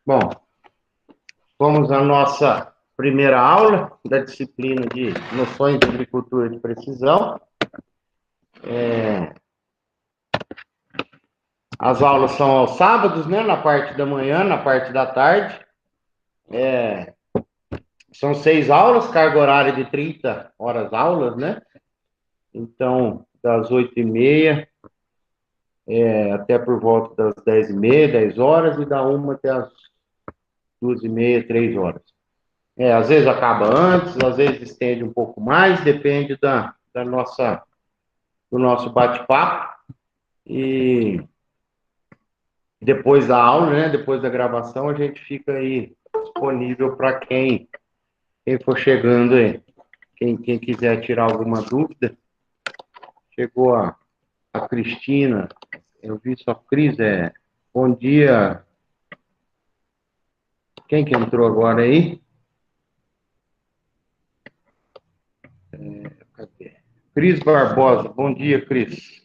Bom, vamos à nossa primeira aula da disciplina de Noções de Agricultura de Precisão. As aulas são aos sábados, né? Na parte da manhã, na parte da tarde. São 6 aulas, carga horária de 30 horas aulas, né? Então, das 8h30 até por volta das 10h30, 10 horas, e da 1 até as 2h30, 3 horas. Às vezes acaba antes, às vezes estende um pouco mais, depende do nosso bate-papo. E depois da aula, né, depois da gravação, a gente fica aí disponível para quem for chegando aí. Quem quiser tirar alguma dúvida. Chegou a Cristina, eu vi só Cris, bom dia. Quem que entrou agora aí? Cadê? Cris Barbosa, bom dia, Cris.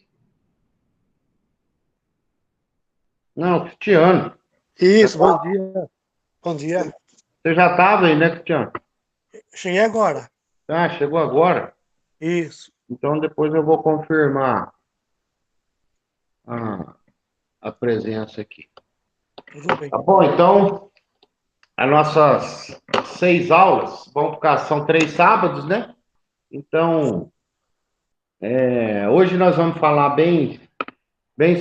Não, Cristiano. Isso, bom dia. Bom dia. Você já estava aí, né, Cristiano? Cheguei agora. Ah, chegou agora? Isso. Então depois eu vou confirmar a presença aqui. Tudo bem. Tá bom, então as nossas 6 aulas vão ficar, são 3 sábados, né? Então, hoje nós vamos falar bem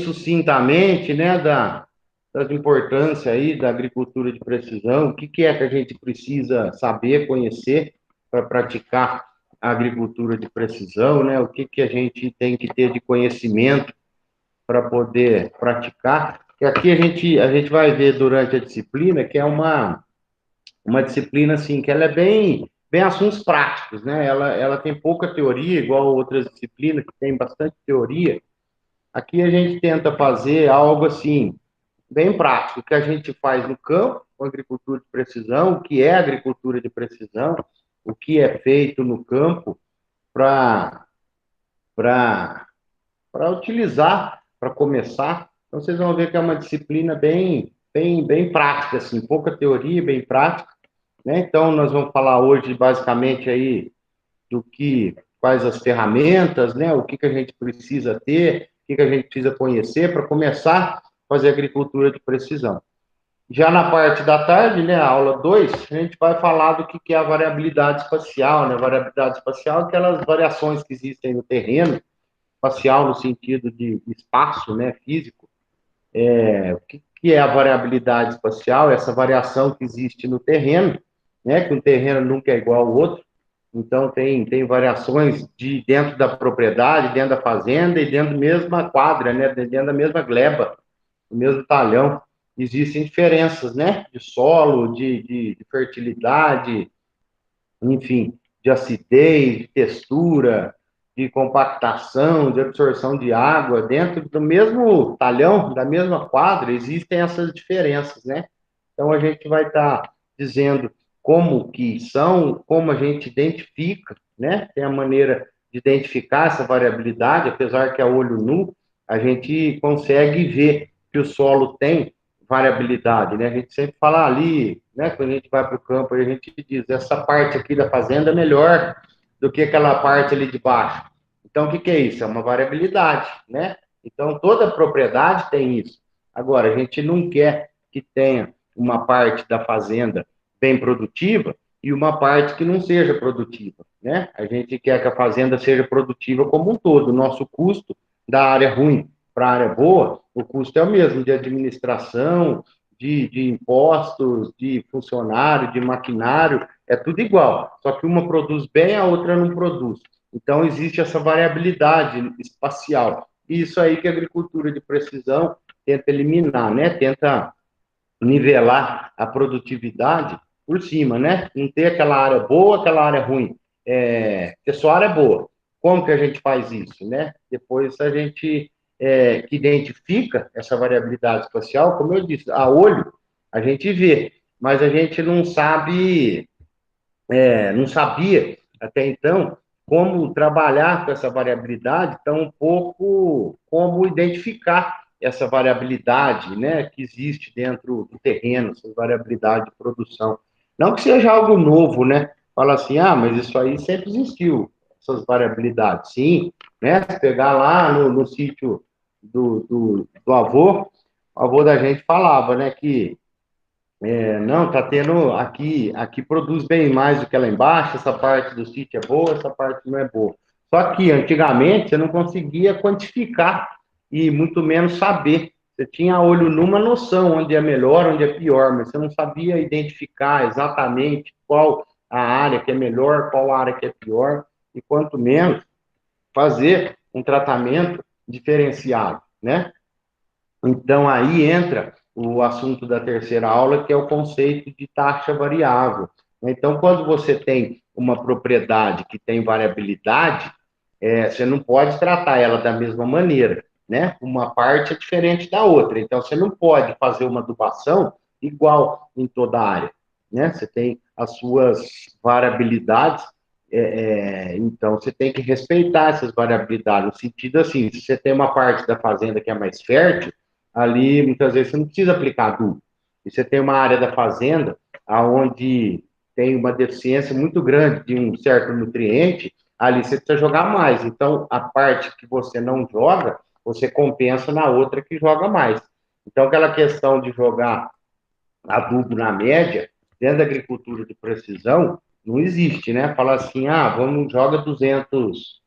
sucintamente, né, das importâncias aí da agricultura de precisão, o que é que a gente precisa saber, conhecer para praticar a agricultura de precisão, né? O que a gente tem que ter de conhecimento para poder praticar. E aqui a gente vai ver durante a disciplina que é uma disciplina assim que ela é bem assuntos práticos, né? Ela tem pouca teoria, igual outras disciplinas que tem bastante teoria. Aqui a gente tenta fazer algo assim bem prático, o que a gente faz no campo, com agricultura de precisão, o que é agricultura de precisão, o que é feito no campo para utilizar, para começar. Então vocês vão ver que é uma disciplina bem prática, assim, pouca teoria, bem prática, né? Então nós vamos falar hoje basicamente aí quais as ferramentas, né? O que a gente precisa ter, o que a gente precisa conhecer para começar a fazer agricultura de precisão. Já na parte da tarde, né, a aula 2, a gente vai falar do que é a variabilidade espacial, né? Variabilidade espacial é aquelas variações que existem no terreno, espacial no sentido de espaço, né, físico. O que é a variabilidade espacial? Essa variação que existe no terreno, né, que um terreno nunca é igual ao outro. Então, tem variações de dentro da propriedade, dentro da fazenda e dentro da mesma quadra, né, dentro da mesma gleba, do mesmo talhão. Existem diferenças, né, de solo, de fertilidade, enfim, de acidez, de textura, de compactação, de absorção de água, dentro do mesmo talhão, da mesma quadra, existem essas diferenças, né? Então, a gente vai estar dizendo como que são, como a gente identifica, né? Tem a maneira de identificar essa variabilidade, apesar que a olho nu, a gente consegue ver que o solo tem variabilidade, né? A gente sempre fala ali, né? Quando a gente vai para o campo, a gente diz, essa parte aqui da fazenda é melhor do que aquela parte ali de baixo. Então, o que é isso? É uma variabilidade, né? Então, toda propriedade tem isso. Agora, a gente não quer que tenha uma parte da fazenda bem produtiva e uma parte que não seja produtiva, né? A gente quer que a fazenda seja produtiva como um todo. O nosso custo da área ruim para a área boa, o custo é o mesmo de administração, de impostos, de funcionário, de maquinário, é tudo igual. Só que uma produz bem, a outra não produz. Então, existe essa variabilidade espacial. E isso aí que a agricultura de precisão tenta eliminar, né? Tenta nivelar a produtividade por cima, né? Não ter aquela área boa, aquela área ruim. Ter só área boa. Como que a gente faz isso, né? Depois a gente que identifica essa variabilidade espacial, como eu disse, a olho a gente vê, mas a gente não sabe, não sabia até então como trabalhar com essa variabilidade, tão pouco como identificar essa variabilidade, né, que existe dentro do terreno, essa variabilidade de produção. Não que seja algo novo, né? Fala assim, ah, mas isso aí sempre existiu, essas variabilidades. Sim, né? Se pegar lá no sítio do avô, o avô da gente falava, né, que não, tá tendo aqui produz bem mais do que lá embaixo, essa parte do sítio é boa, essa parte não é boa. Só que antigamente você não conseguia quantificar e muito menos saber. Você tinha a olho nu uma noção onde é melhor, onde é pior, mas você não sabia identificar exatamente qual a área que é melhor, qual a área que é pior, e quanto menos fazer um tratamento diferenciado, né? Então, aí entra o assunto da terceira aula, que é o conceito de taxa variável. Então, quando você tem uma propriedade que tem variabilidade, você não pode tratar ela da mesma maneira, né? Uma parte é diferente da outra. Então, você não pode fazer uma adubação igual em toda a área, né? Você tem as suas variabilidades, então você tem que respeitar essas variabilidades, no sentido assim, se você tem uma parte da fazenda que é mais fértil, ali muitas vezes você não precisa aplicar adubo. E você tem uma área da fazenda onde tem uma deficiência muito grande de um certo nutriente, ali você precisa jogar mais. Então, a parte que você não joga, você compensa na outra que joga mais. Então, aquela questão de jogar adubo na média, dentro da agricultura de precisão, não existe, né? Fala assim, ah, vamos, joga 200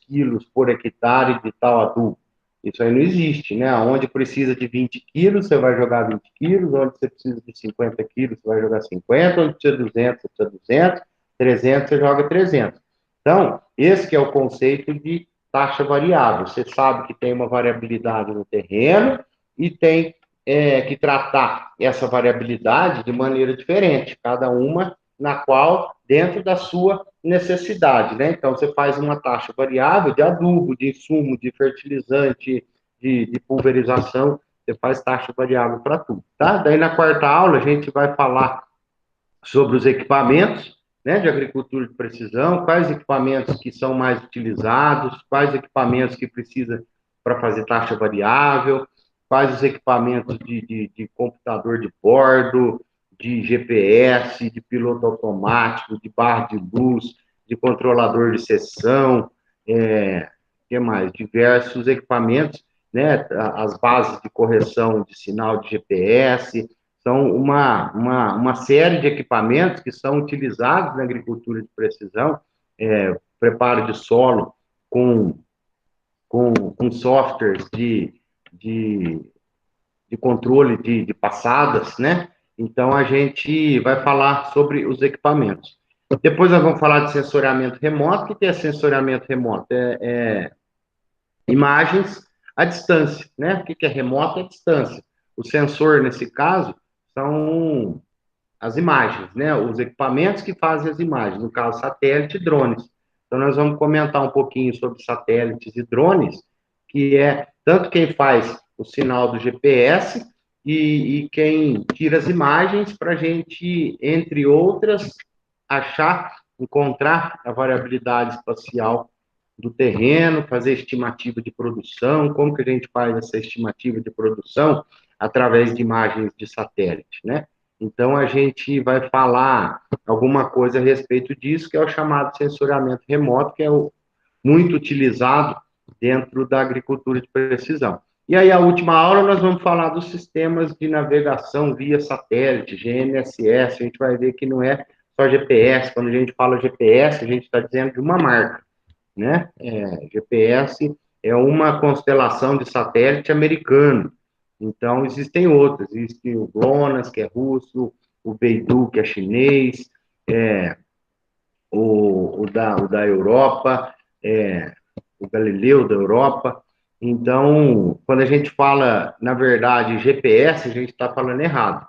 quilos por hectare de tal adubo. Isso aí não existe, né? Onde precisa de 20 quilos, você vai jogar 20 quilos, onde você precisa de 50 quilos, você vai jogar 50, onde precisa de 200, você precisa de 200, 300, você joga 300. Então, esse que é o conceito de taxa variável. Você sabe que tem uma variabilidade no terreno e tem que tratar essa variabilidade de maneira diferente, cada uma na qual dentro da sua necessidade, né? Então, você faz uma taxa variável de adubo, de insumo, de fertilizante, de pulverização, você faz taxa variável para tudo, tá? Daí, na quarta aula, a gente vai falar sobre os equipamentos, né, de agricultura de precisão, quais equipamentos que são mais utilizados, quais equipamentos que precisa para fazer taxa variável, quais os equipamentos de computador de bordo, de GPS, de piloto automático, de barra de luz, de controlador de seção, que mais? Diversos equipamentos, né? As bases de correção de sinal de GPS, são uma série de equipamentos que são utilizados na agricultura de precisão, preparo de solo com, com softwares de, de controle de passadas, né? Então, a gente vai falar sobre os equipamentos. Depois nós vamos falar de sensoriamento remoto. O que é sensoriamento remoto? Imagens à distância, né? O que é remoto? É distância. O sensor, nesse caso, são as imagens, né? Os equipamentos que fazem as imagens, no caso, satélite e drones. Então, nós vamos comentar um pouquinho sobre satélites e drones, que é tanto quem faz o sinal do GPS e quem tira as imagens para a gente, entre outras, achar, encontrar a variabilidade espacial do terreno, fazer estimativa de produção, como que a gente faz essa estimativa de produção através de imagens de satélite, né? Então, a gente vai falar alguma coisa a respeito disso, que é o chamado sensoriamento remoto, que é muito utilizado dentro da agricultura de precisão. E aí, a última aula, nós vamos falar dos sistemas de navegação via satélite, GNSS. A gente vai ver que não é só GPS. Quando a gente fala GPS, a gente está dizendo de uma marca, né? GPS é uma constelação de satélite americano. Então, existem outras. Existe o GLONASS, que é russo, o Beidou, que é chinês, o da Europa, o Galileu da Europa. Então, quando a gente fala, na verdade, GPS, a gente está falando errado,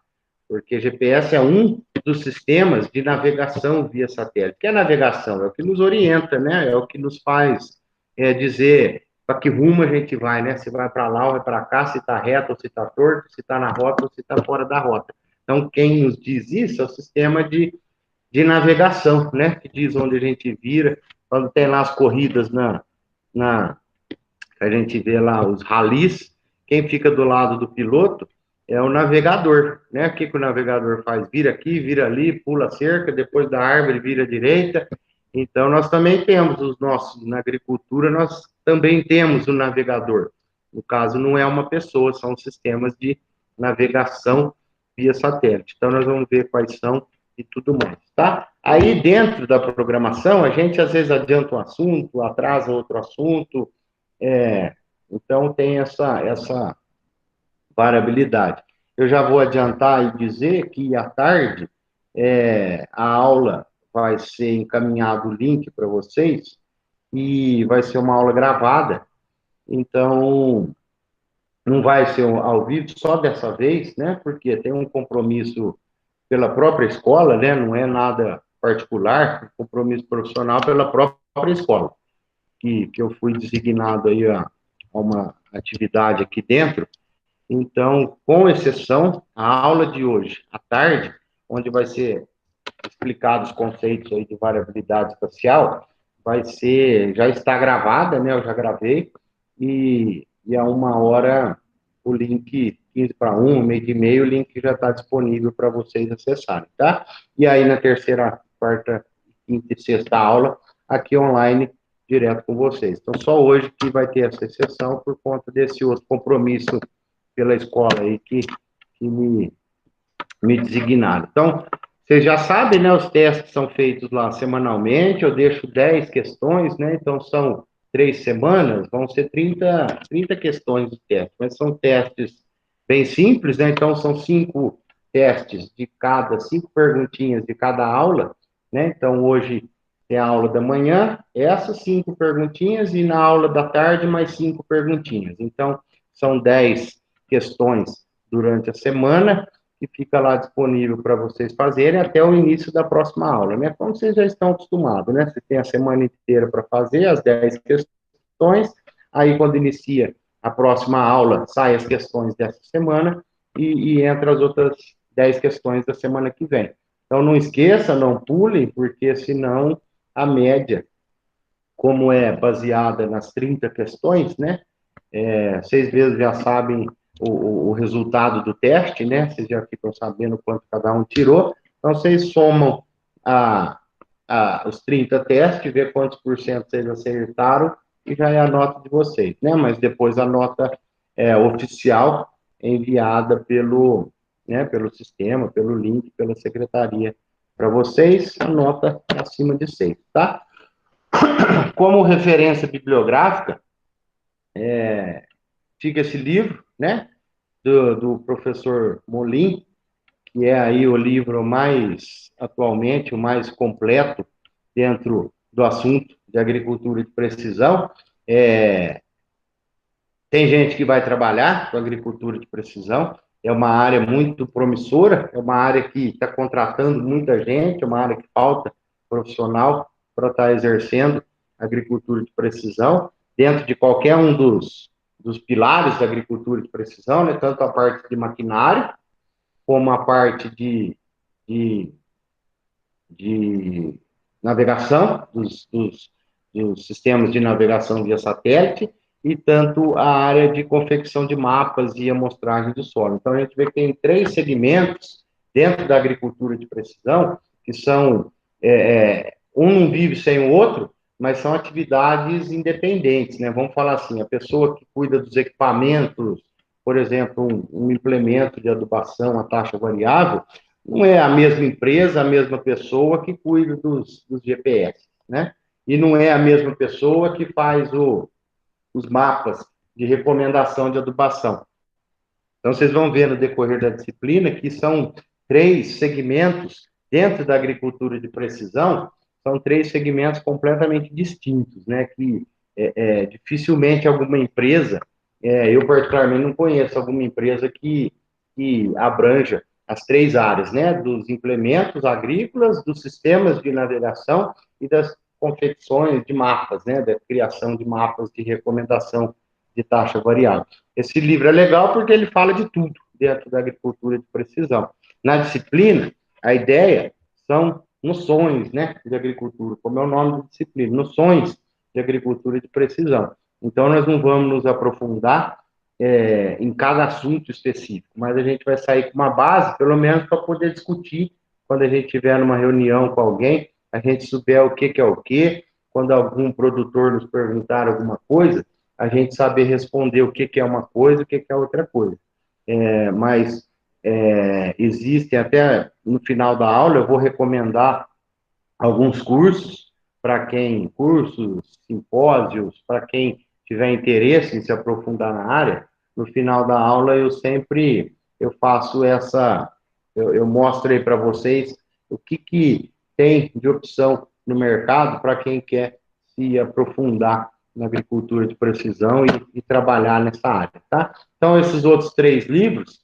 porque GPS é um dos sistemas de navegação via satélite. Que é navegação? É o que nos orienta, né? É o que nos faz dizer para que rumo a gente vai, né? Se vai para lá ou vai para cá, se está reto ou se está torto, se está na rota ou se está fora da rota. Então, quem nos diz isso é o sistema de navegação, né? Que diz onde a gente vira, quando tem lá as corridas na a gente vê lá os ralis, quem fica do lado do piloto é o navegador, né? O que que o navegador faz? Vira aqui, vira ali, pula a cerca, depois da árvore vira à direita. Então, nós também temos os nossos, na agricultura, nós também temos o navegador. No caso, não é uma pessoa, são sistemas de navegação via satélite. Então, nós vamos ver quais são e tudo mais, tá? Aí, dentro da programação, a gente às vezes adianta um assunto, atrasa outro assunto, então tem essa variabilidade. Eu já vou adiantar e dizer que à tarde a aula vai ser encaminhado o link para vocês e vai ser uma aula gravada, então não vai ser ao vivo só dessa vez, né? Porque tem um compromisso pela própria escola, né? Não é nada particular, compromisso profissional pela própria escola, que eu fui designado aí a uma atividade aqui dentro. Então, com exceção, a aula de hoje, à tarde, onde vai ser explicados os conceitos aí de variabilidade espacial, vai ser, já está gravada, né? Eu já gravei, e a 1 hora o link 15 para 1, meio de meio, o link já está disponível para vocês acessarem, tá? E aí na terceira, quarta, quinta e sexta aula, aqui online, direto com vocês. Então, só hoje que vai ter essa exceção por conta desse outro compromisso pela escola aí que me designaram. Então, vocês já sabem, né? Os testes são feitos lá semanalmente, eu deixo 10 questões, né? Então, são 3 semanas, vão ser 30 questões de teste, mas são testes bem simples, né? Então, são 5 testes de cada, 5 perguntinhas de cada aula, né? Então, hoje é a aula da manhã, essas 5 perguntinhas, e na aula da tarde, mais 5 perguntinhas. Então, são 10 questões durante a semana, que fica lá disponível para vocês fazerem até o início da próxima aula, né? Como vocês já estão acostumados, né? Você tem a semana inteira para fazer as 10 questões, aí quando inicia a próxima aula, saem as questões dessa semana e entra as outras 10 questões da semana que vem. Então, não esqueça, não pulem, porque senão a média, como é baseada nas 30 questões, né? Vocês mesmos já sabem o resultado do teste, né? Vocês já ficam sabendo quanto cada um tirou. Então, vocês somam os 30 testes, vê quantos por cento vocês acertaram, e já é a nota de vocês, né? Mas depois a nota oficial é enviada pelo sistema, pelo link, pela secretaria para vocês, a nota é acima de 6, tá? Como referência bibliográfica, fica esse livro, né? Do professor Molim, que é aí o livro mais, atualmente, o mais completo dentro do assunto de agricultura de precisão. Tem gente que vai trabalhar com agricultura de precisão, é uma área muito promissora, é uma área que está contratando muita gente, é uma área que falta profissional para estar exercendo agricultura de precisão, dentro de qualquer um dos pilares da agricultura de precisão, né? Tanto a parte de maquinário, como a parte de, de navegação, dos sistemas de navegação via satélite, e tanto a área de confecção de mapas e amostragem de solo. Então, a gente vê que tem 3 segmentos dentro da agricultura de precisão, que são, um não vive sem o outro, mas são atividades independentes, né? Vamos falar assim, a pessoa que cuida dos equipamentos, por exemplo, um implemento de adubação a taxa variável, não é a mesma empresa, a mesma pessoa que cuida dos GPS, né? E não é a mesma pessoa que faz os mapas de recomendação de adubação. Então, vocês vão ver no decorrer da disciplina que são 3 segmentos dentro da agricultura de precisão, são 3 segmentos completamente distintos, né? Que dificilmente alguma empresa, eu particularmente não conheço alguma empresa que abranja as 3 áreas, né? Dos implementos agrícolas, dos sistemas de navegação e das confecções de mapas, né? Da criação de mapas de recomendação de taxa variável. Esse livro é legal porque ele fala de tudo dentro da agricultura de precisão. Na disciplina, a ideia são noções, né, de agricultura, como é o nome da disciplina, noções de agricultura de precisão. Então, nós não vamos nos aprofundar em cada assunto específico, mas a gente vai sair com uma base, pelo menos para poder discutir quando a gente estiver numa reunião com alguém, a gente souber o que é o que, quando algum produtor nos perguntar alguma coisa, a gente saber responder o que é uma coisa e o que é outra coisa. Mas existem até no final da aula, eu vou recomendar alguns cursos, simpósios, para quem tiver interesse em se aprofundar na área. No final da aula, eu faço eu mostro aí para vocês o que tem de opção no mercado para quem quer se aprofundar na agricultura de precisão e trabalhar nessa área, tá? Então, esses outros 3 livros,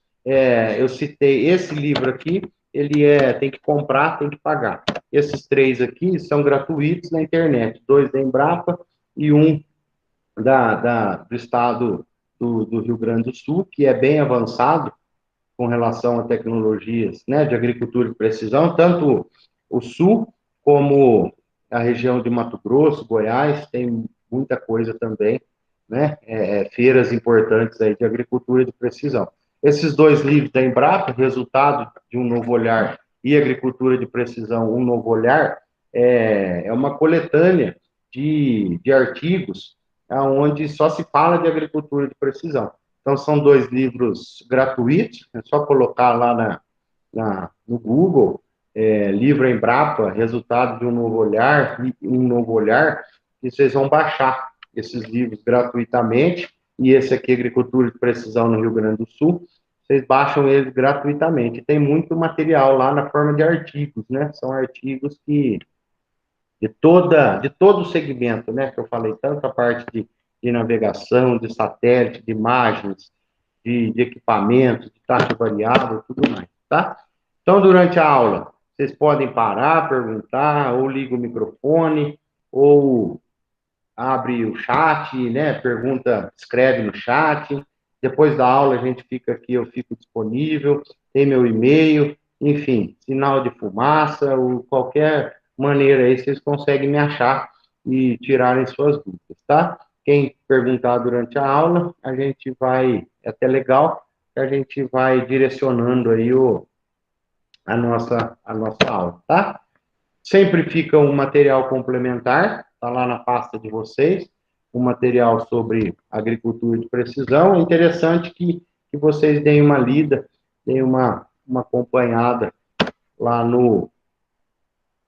eu citei esse livro aqui, ele tem que comprar, tem que pagar. Esses 3 aqui são gratuitos na internet, 2 da Embrapa e um do estado do Rio Grande do Sul, que é bem avançado com relação a tecnologias, né, de agricultura de precisão, tanto o Sul como a região de Mato Grosso, Goiás, tem muita coisa também, né, feiras importantes aí de agricultura de precisão. Esses 2 livros da Embrapa, Resultado de um Novo Olhar e Agricultura de Precisão, um Novo Olhar, é uma coletânea de artigos onde só se fala de agricultura de precisão. Então, são 2 livros gratuitos, é só colocar lá no Google, livro Embrapa, Resultado de um Novo Olhar, um Novo Olhar, e vocês vão baixar esses livros gratuitamente, e esse aqui, Agricultura de Precisão no Rio Grande do Sul, vocês baixam eles gratuitamente. Tem muito material lá na forma de artigos, né? São artigos de todo o segmento, né? Que eu falei, tanto a parte de navegação, de satélite, de imagens, de equipamentos, de taxa variável, tudo mais, tá? Então, durante a aula, vocês podem parar, perguntar, ou liga o microfone, ou abre o chat, né? Pergunta, escreve no chat. Depois da aula, a gente fica aqui, eu fico disponível, tem meu e-mail, enfim, sinal de fumaça, ou qualquer maneira aí, vocês conseguem me achar e tirarem suas dúvidas, tá? Quem perguntar durante a aula, é até legal, que a gente vai direcionando aí a nossa aula, tá? Sempre fica um material complementar, está lá na pasta de vocês, um material sobre agricultura de precisão. É interessante que vocês deem uma lida, deem uma acompanhada lá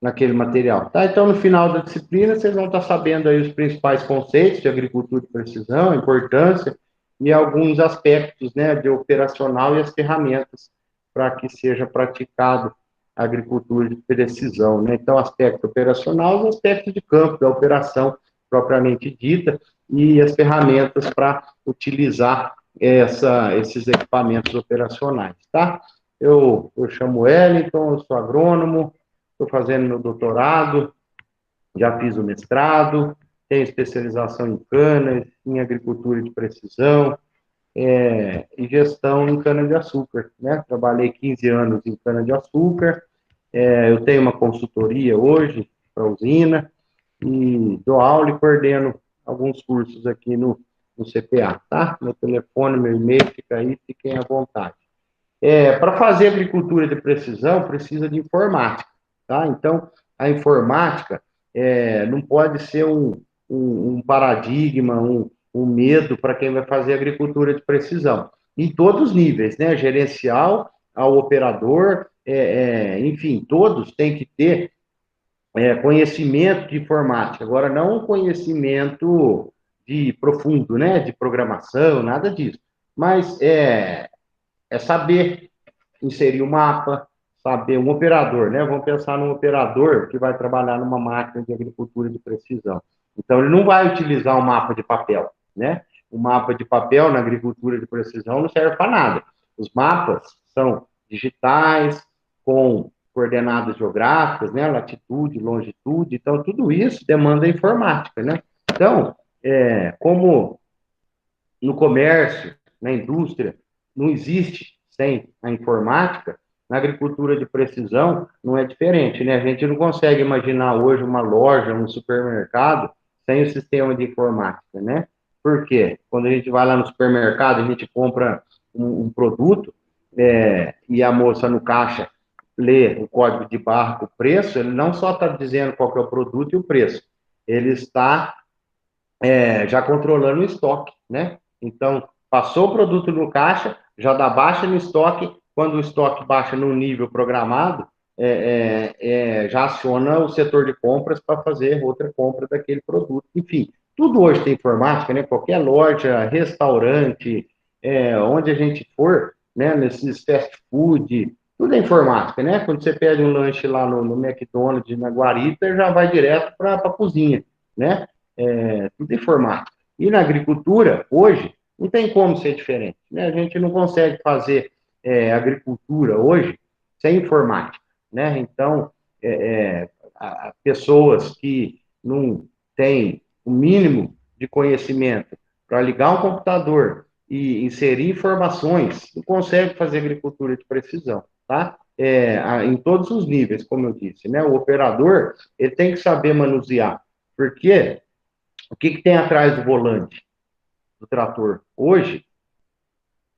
naquele material. Tá? Então, no final da disciplina, vocês vão estar sabendo aí os principais conceitos de agricultura de precisão, a importância e alguns aspectos, né, de operacional e as ferramentas para que seja praticado a agricultura de precisão, né? Então, aspecto operacional e aspecto de campo da operação propriamente dita e as ferramentas para utilizar esses equipamentos operacionais, tá? Eu chamo Wellington, eu sou agrônomo, estou fazendo meu doutorado, já fiz o mestrado, tenho especialização em cana, em agricultura de precisão, e gestão em cana-de-açúcar, né? Trabalhei 15 anos em cana-de-açúcar, eu tenho uma consultoria hoje para a usina, e dou aula e coordeno alguns cursos aqui no CPA, tá? Meu telefone, meu e-mail, fica aí, fiquem à vontade. Para fazer agricultura de precisão, precisa de informática, tá? Então, a informática não pode ser um paradigma, um medo para quem vai fazer agricultura de precisão. Em todos os níveis, né? Gerencial, ao operador, enfim, todos têm que ter conhecimento de informática. Agora, não um conhecimento de profundo, né? De programação, nada disso. Mas saber inserir o mapa, saber um operador, né? Vamos pensar num operador que vai trabalhar numa máquina de agricultura de precisão. Então, ele não vai utilizar um mapa de papel, né? O mapa de papel na agricultura de precisão não serve para nada. Os mapas são digitais, com coordenadas geográficas, né? Latitude, longitude, então tudo isso demanda informática, né? Então, como no comércio, na indústria, não existe sem a informática, na agricultura de precisão não é diferente, né? A gente não consegue imaginar hoje uma loja, um supermercado sem o sistema de informática, né? Por quê? Quando a gente vai lá no supermercado, a gente compra um produto, e a moça no caixa lê o código de barra com o preço, ele não só está dizendo qual que é o produto e o preço, ele está já controlando o estoque, né? Então, passou o produto no caixa, já dá baixa no estoque, quando o estoque baixa no nível programado, já aciona o setor de compras para fazer outra compra daquele produto. Enfim, tudo hoje tem informática, né? Qualquer loja, restaurante, onde a gente for, né? Nesses fast food, tudo é informática, né? Quando você pede um lanche lá no McDonald's, na Guarita, já vai direto para a cozinha, né? Tudo informática. E na agricultura, hoje, não tem como ser diferente, né? A gente não consegue fazer agricultura hoje sem informática, né? Então, pessoas que não têm o mínimo de conhecimento para ligar um computador e inserir informações, não consegue fazer agricultura de precisão, tá? Em todos os níveis, como eu disse, né? O operador, ele tem que saber manusear, porque o que tem atrás do volante do trator? Hoje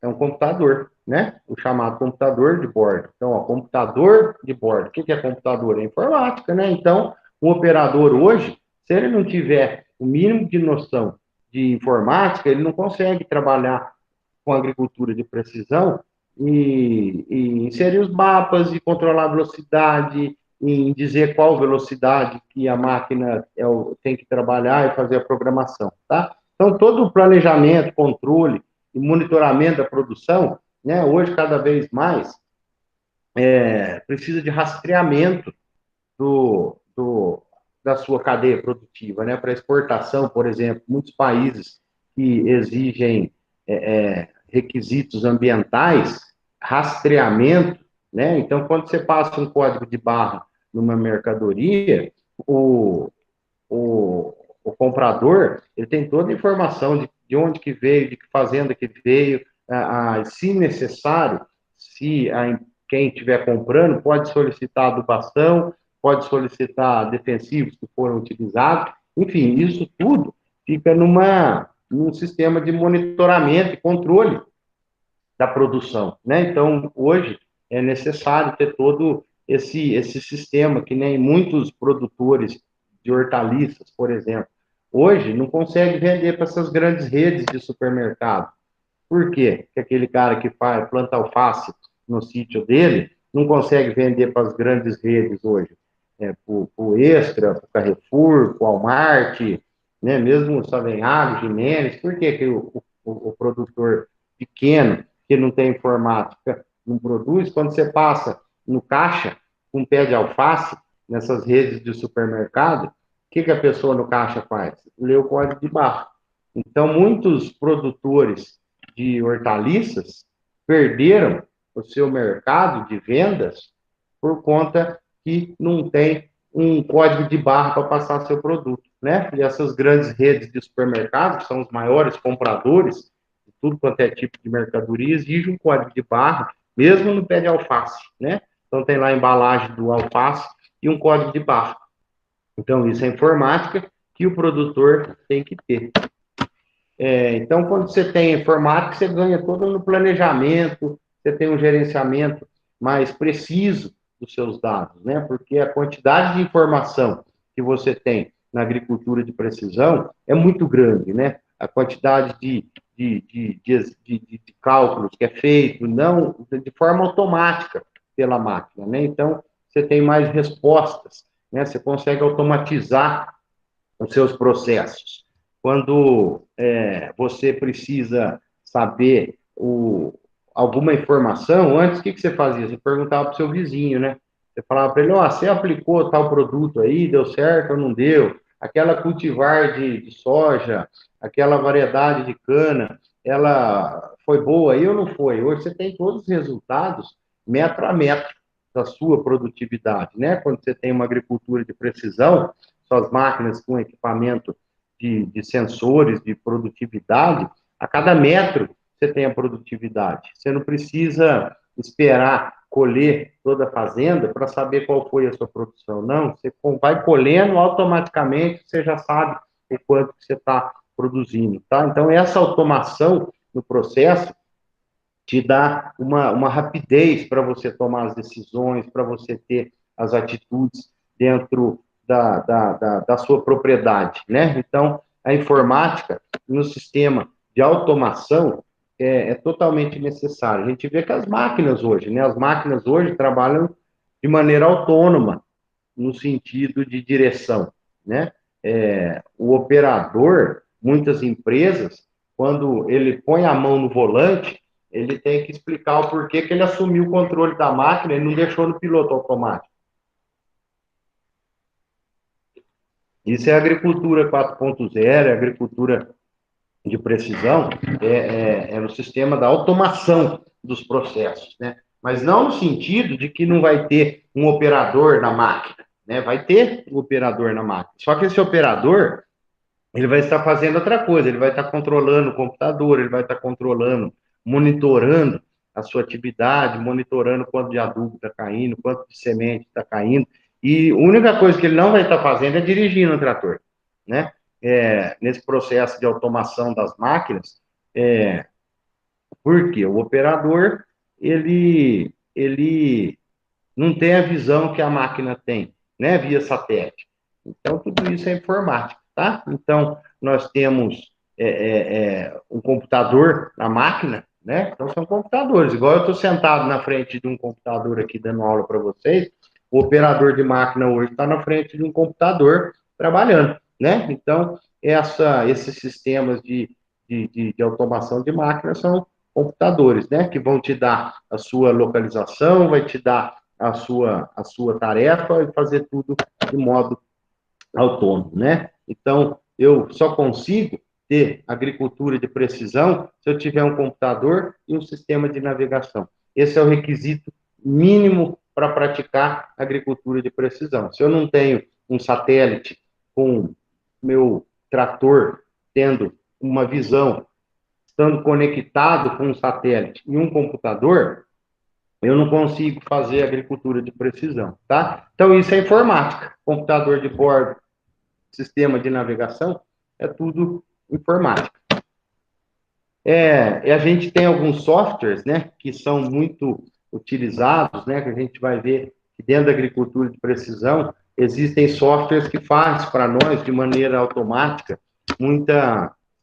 é um computador, né? O chamado computador de bordo. Então, ó, computador de bordo. O que é computador? É informática, né? Então, o operador hoje, se ele não tiver o mínimo de noção de informática, ele não consegue trabalhar com agricultura de precisão e inserir os mapas e controlar a velocidade, em dizer qual velocidade que a máquina tem que trabalhar e fazer a programação, tá? Então, todo o planejamento, controle e monitoramento da produção, né, hoje, cada vez mais, precisa de rastreamento da sua cadeia produtiva, né? Para exportação, por exemplo, muitos países que exigem requisitos ambientais, rastreamento, né? Então, quando você passa um código de barra numa mercadoria, o, o comprador, ele tem toda a informação de onde que veio, de que fazenda que veio, se necessário, se quem estiver comprando pode solicitar adubação, pode solicitar defensivos que foram utilizados, enfim, isso tudo fica num sistema de monitoramento e controle da produção, né? Então, hoje é necessário ter todo esse sistema, que nem muitos produtores de hortaliças, por exemplo, hoje não consegue vender para essas grandes redes de supermercado. Por quê? Porque aquele cara que planta alface no sítio dele não consegue vender para as grandes redes hoje. Para o Extra, para o Carrefour, para o Walmart, né? Mesmo o Savenhago, Jimenez. Por que, que o produtor pequeno, que não tem informática, não produz? Quando você passa no caixa com um pé de alface, nessas redes de supermercado, o que a pessoa no caixa faz? Lê o código de barra. Então, muitos produtores de hortaliças perderam o seu mercado de vendas por conta que não tem um código de barra para passar seu produto, né? E essas grandes redes de supermercados, que são os maiores compradores de tudo quanto é tipo de mercadoria, exigem um código de barra, mesmo no pé de alface, né? Então tem lá a embalagem do alface e um código de barra. Então isso é informática que o produtor tem que ter. Então, quando você tem informática, você ganha todo no planejamento, você tem um gerenciamento mais preciso dos seus dados, né? Porque a quantidade de informação que você tem na agricultura de precisão é muito grande, né? A quantidade de cálculos que é feito, não de forma automática pela máquina, né? Então, você tem mais respostas, né? Você consegue automatizar os seus processos. Quando você precisa saber alguma informação, antes o que você fazia? Você perguntava para o seu vizinho, né? Você falava para ele, você aplicou tal produto aí, deu certo ou não deu? Aquela cultivar de soja, aquela variedade de cana, ela foi boa aí ou não foi? Hoje você tem todos os resultados metro a metro da sua produtividade, né? Quando você tem uma agricultura de precisão, suas máquinas com equipamento de sensores, de produtividade, a cada metro você tem a produtividade. Você não precisa esperar colher toda a fazenda para saber qual foi a sua produção. Não, você vai colhendo automaticamente, você já sabe o quanto que você está produzindo, tá? Então, essa automação no processo te dá uma rapidez para você tomar as decisões, para você ter as atitudes dentro da sua propriedade, né? Então, a informática no sistema de automação é totalmente necessária. A gente vê que as máquinas hoje, né? As máquinas hoje trabalham de maneira autônoma, no sentido de direção, né? O operador, muitas empresas, quando ele põe a mão no volante, ele tem que explicar o porquê que ele assumiu o controle da máquina e não deixou no piloto automático. Isso é agricultura 4.0, é agricultura de precisão, no sistema da automação dos processos, né? Mas não no sentido de que não vai ter um operador na máquina, né? Vai ter um operador na máquina. Só que esse operador, ele vai estar fazendo outra coisa, ele vai estar controlando o computador, ele vai estar controlando, monitorando a sua atividade, monitorando quanto de adubo está caindo, quanto de semente está caindo, e a única coisa que ele não vai estar fazendo é dirigindo o trator, né? Nesse processo de automação das máquinas, porque o operador, ele não tem a visão que a máquina tem, né, via satélite. Então, tudo isso é informática, tá? Então, nós temos um computador na máquina, né? Então, são computadores. Igual eu estou sentado na frente de um computador aqui dando aula para vocês, o operador de máquina hoje está na frente de um computador trabalhando, né? Então, esses sistemas de automação de máquinas são computadores, né? Que vão te dar a sua localização, vai te dar a sua tarefa e fazer tudo de modo autônomo, né? Então, eu só consigo ter agricultura de precisão se eu tiver um computador e um sistema de navegação. Esse é o requisito mínimo para praticar agricultura de precisão. Se eu não tenho um satélite com meu trator tendo uma visão, estando conectado com um satélite e um computador, eu não consigo fazer agricultura de precisão, tá? Então, isso é informática. Computador de bordo, sistema de navegação, é tudo informática. E a gente tem alguns softwares, né, que são muito utilizados, né, que a gente vai ver que dentro da agricultura de precisão existem softwares que fazem para nós, de maneira automática,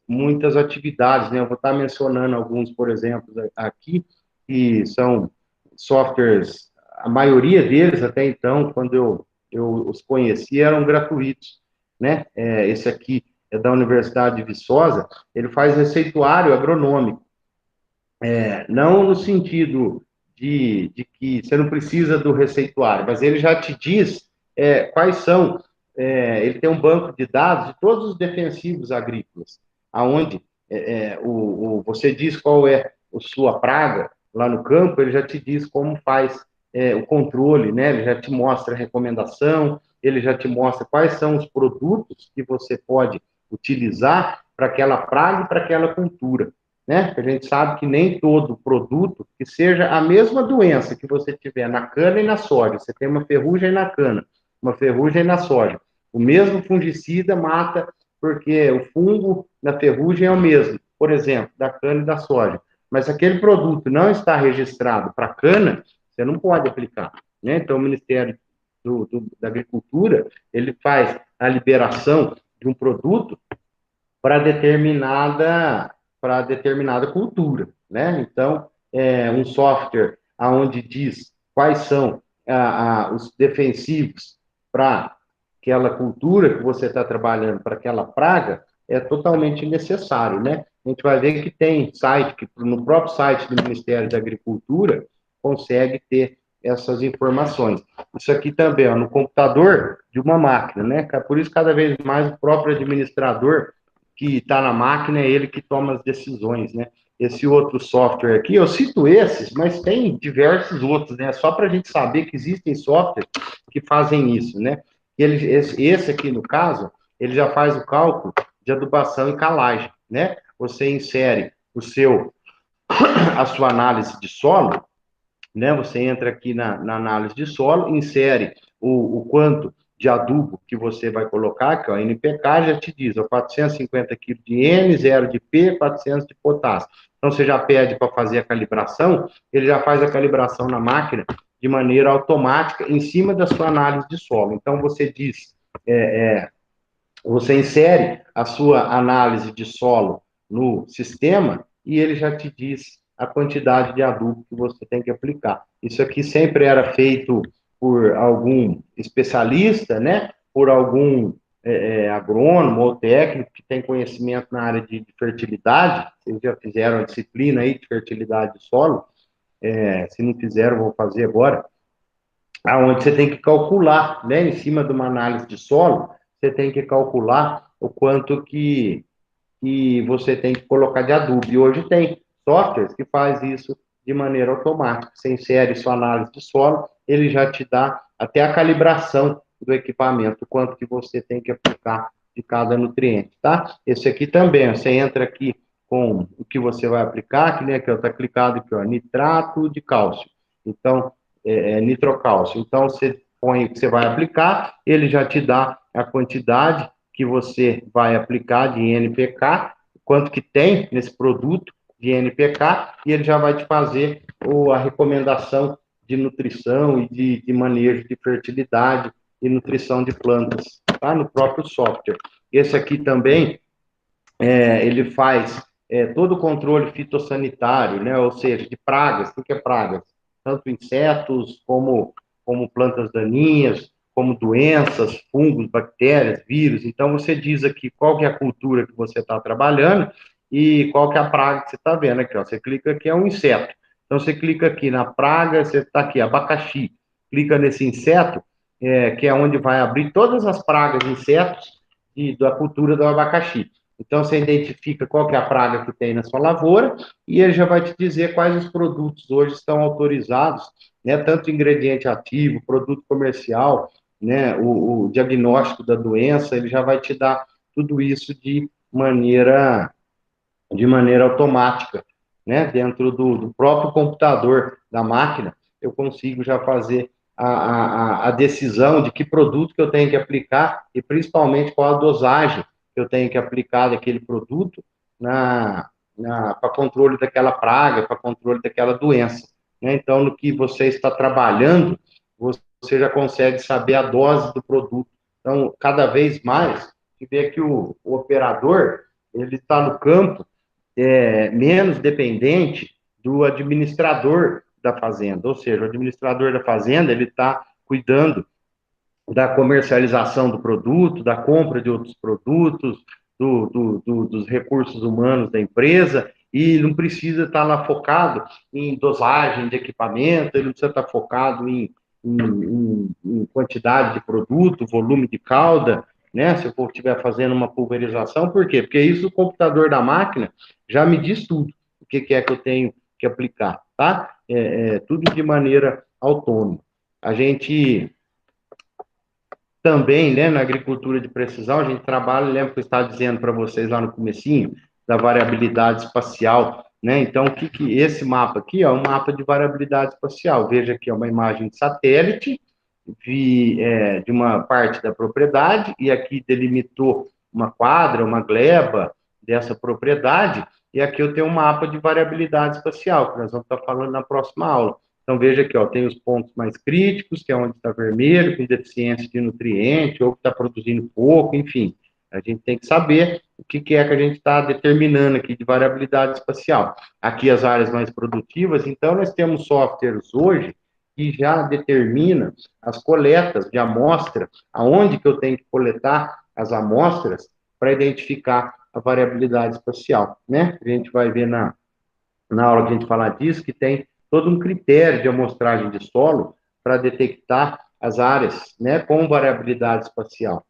muitas atividades, né? Eu vou estar mencionando alguns, por exemplo, aqui, que são softwares, a maioria deles, até então, quando eu os conheci, eram gratuitos, né? Esse aqui é da Universidade de Viçosa, ele faz receituário agronômico. Não no sentido de que você não precisa do receituário, mas ele já te diz quais são, ele tem um banco de dados de todos os defensivos agrícolas, aonde você diz qual é a sua praga lá no campo, ele já te diz como faz o controle, né? Ele já te mostra a recomendação, ele já te mostra quais são os produtos que você pode utilizar para aquela praga e para aquela cultura, né? Porque a gente sabe que nem todo produto que seja a mesma doença que você tiver na cana e na soja, você tem uma ferrugem na cana, uma ferrugem na soja, o mesmo fungicida mata, porque o fungo na ferrugem é o mesmo, por exemplo, da cana e da soja. Mas se aquele produto não está registrado para cana, você não pode aplicar, né? Então, o Ministério da Agricultura, ele faz a liberação de um produto para determinada cultura, né? Então, um software onde diz quais são os defensivos para aquela cultura que você está trabalhando, para aquela praga, é totalmente necessário, né? A gente vai ver que tem site, que no próprio site do Ministério da Agricultura, consegue ter essas informações. Isso aqui também, ó, no computador de uma máquina, né? Por isso, cada vez mais, o próprio administrador que está na máquina é ele que toma as decisões, né? Esse outro software aqui, eu cito esses, mas tem diversos outros, né? Só para a gente saber que existem softwares que fazem isso, né? Esse aqui, no caso, ele já faz o cálculo de adubação e calagem, né? Você insere a sua análise de solo, né? Você entra aqui na análise de solo, insere o quanto de adubo que você vai colocar, que é o NPK, já te diz, ó, 450 kg de N, 0 de P, 400 de potássio. Então, você já pede para fazer a calibração, ele já faz a calibração na máquina de maneira automática, em cima da sua análise de solo. Então, você diz, você insere a sua análise de solo no sistema e ele já te diz a quantidade de adubo que você tem que aplicar. Isso aqui sempre era feito por algum especialista, né? Por algum agrônomo ou técnico que tem conhecimento na área de fertilidade. Vocês já fizeram a disciplina aí de fertilidade de solo. Se não fizeram, vou fazer agora. Aonde você tem que calcular, né? Em cima de uma análise de solo, você tem que calcular o quanto que você tem que colocar de adubo. E hoje tem softwares que faz isso de maneira automática. Você insere sua análise de solo, ele já te dá até a calibração do equipamento, quanto que você tem que aplicar de cada nutriente, tá? Esse aqui também, você entra aqui com o que você vai aplicar, que nem aqui, está clicado aqui, ó, nitrato de cálcio. Então, nitrocálcio. Então, você põe o que você vai aplicar, ele já te dá a quantidade que você vai aplicar de NPK, quanto que tem nesse produto de NPK, e ele já vai te fazer a recomendação de nutrição e de manejo de fertilidade e nutrição de plantas, tá? No próprio software. Esse aqui também, ele faz todo o controle fitossanitário, né? Ou seja, de pragas. O que é pragas? Tanto insetos como plantas daninhas, como doenças, fungos, bactérias, vírus. Então, você diz aqui qual que é a cultura que você está trabalhando e qual que é a praga que você está vendo aqui, ó. Você clica aqui, é um inseto. Então, você clica aqui na praga, você está aqui, abacaxi. Clica nesse inseto, que é onde vai abrir todas as pragas, insetos, da cultura do abacaxi. Então, você identifica qual que é a praga que tem na sua lavoura e ele já vai te dizer quais os produtos hoje estão autorizados, né? Tanto ingrediente ativo, produto comercial, né? O diagnóstico da doença, ele já vai te dar tudo isso de maneira automática, né? Dentro do próprio computador da máquina, eu consigo já fazer a decisão de que produto que eu tenho que aplicar e principalmente qual a dosagem que eu tenho que aplicar daquele produto para controle daquela praga, para controle daquela doença, né? Então, no que você está trabalhando, você já consegue saber a dose do produto. Então, cada vez mais, você vê que o operador, ele está no campo, menos dependente do administrador da fazenda, ou seja, o administrador da fazenda, ele está cuidando da comercialização do produto, da compra de outros produtos, dos recursos humanos da empresa, e não precisa estar lá focado em dosagem de equipamento, ele não precisa estar focado em quantidade de produto, volume de calda, né? Se eu estiver fazendo uma pulverização, por quê? Porque isso o computador da máquina já me diz tudo, o que é que eu tenho que aplicar, tá? Tudo de maneira autônoma. A gente também, né, na agricultura de precisão, a gente trabalha, lembra que eu estava dizendo para vocês lá no comecinho, da variabilidade espacial, né? Então, esse mapa aqui, ó, é um mapa de variabilidade espacial. Veja aqui, é uma imagem de satélite de uma parte da propriedade, e aqui delimitou uma quadra, uma gleba dessa propriedade, e aqui eu tenho um mapa de variabilidade espacial, que nós vamos estar falando na próxima aula. Então, veja aqui, ó, tem os pontos mais críticos, que é onde está vermelho, com deficiência de nutriente, ou que está produzindo pouco, enfim. A gente tem que saber o que é que a gente está determinando aqui de variabilidade espacial. Aqui as áreas mais produtivas, então nós temos softwares hoje que já determina as coletas de amostra, aonde que eu tenho que coletar as amostras para identificar a variabilidade espacial, né? A gente vai ver na aula que a gente falar disso, que tem todo um critério de amostragem de solo para detectar as áreas, né, com variabilidade espacial.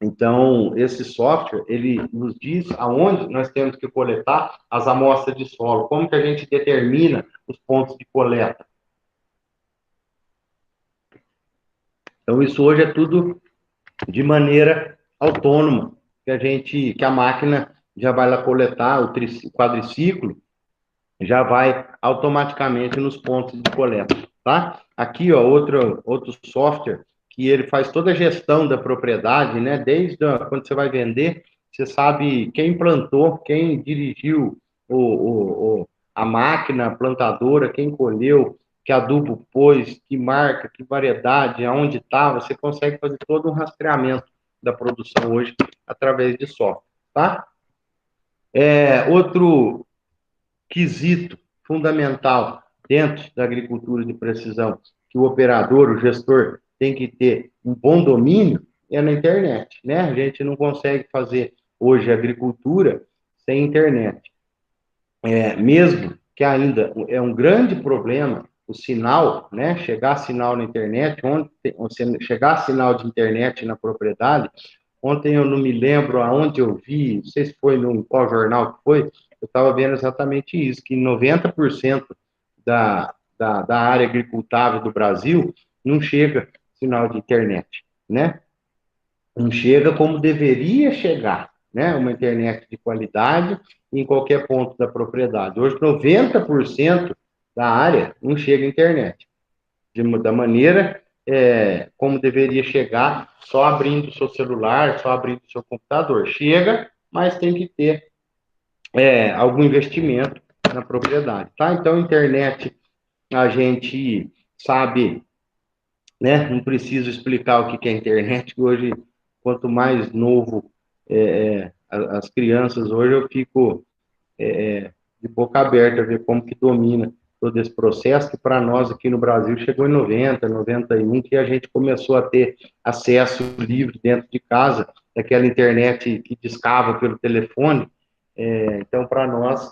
Então, esse software, ele nos diz aonde nós temos que coletar as amostras de solo, como que a gente determina os pontos de coleta. Então, isso hoje é tudo de maneira autônoma, que a máquina já vai lá coletar o quadriciclo, já vai automaticamente nos pontos de coleta, tá? Aqui, ó, outro software que ele faz toda a gestão da propriedade, né? Desde quando você vai vender, você sabe quem plantou, quem dirigiu a máquina plantadora, quem colheu, que adubo pôs, que marca, que variedade, aonde estava. Você consegue fazer todo um rastreamento da produção hoje através de software, tá? Outro quesito fundamental dentro da agricultura de precisão que o operador, o gestor, tem que ter um bom domínio é na internet, né? A gente não consegue fazer hoje agricultura sem internet. Mesmo que ainda é um grande problema o sinal, né? Chegar sinal na internet, chegar sinal de internet na propriedade. Ontem eu não me lembro aonde eu vi, não sei se foi no qual jornal que foi, eu estava vendo exatamente isso, que 90% da área agricultável do Brasil não chega sinal de internet, né? Não chega como deveria chegar, né? Uma internet de qualidade em qualquer ponto da propriedade. Hoje, 90% da área não chega internet da maneira como deveria chegar, só abrindo o seu celular, só abrindo o seu computador. Chega, mas tem que ter algum investimento na propriedade, tá? Então, internet, a gente sabe, né? Não preciso explicar o que é internet, que hoje, quanto mais novo as crianças, hoje eu fico de boca aberta, ver como que domina todo esse processo, que para nós aqui no Brasil chegou em 90, 91, que a gente começou a ter acesso livre dentro de casa, daquela internet que discava pelo telefone. Então, para nós,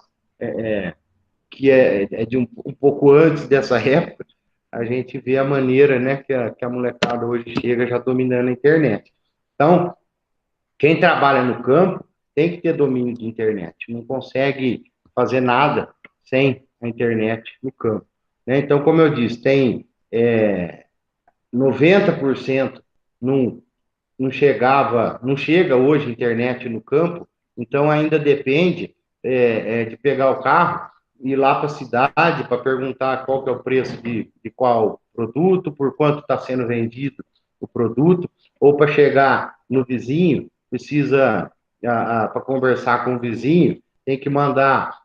que é de um pouco antes dessa época, a gente vê a maneira, né, que a molecada hoje chega já dominando a internet. Então, quem trabalha no campo tem que ter domínio de internet, não consegue fazer nada sem a internet no campo, né? Então, como eu disse, tem 90% não, não chega hoje internet no campo, então ainda depende de pegar o carro, ir lá para a cidade para perguntar qual que é o preço de qual produto, por quanto está sendo vendido o produto, ou para chegar no vizinho, precisa, para conversar com o vizinho, tem que mandar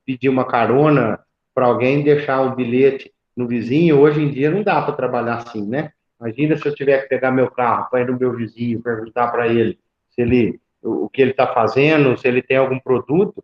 pedir uma carona para alguém, deixar um bilhete no vizinho. Hoje em dia não dá para trabalhar assim, né? Imagina se eu tiver que pegar meu carro para ir no meu vizinho, perguntar para ele se ele, o que ele está fazendo, se ele tem algum produto.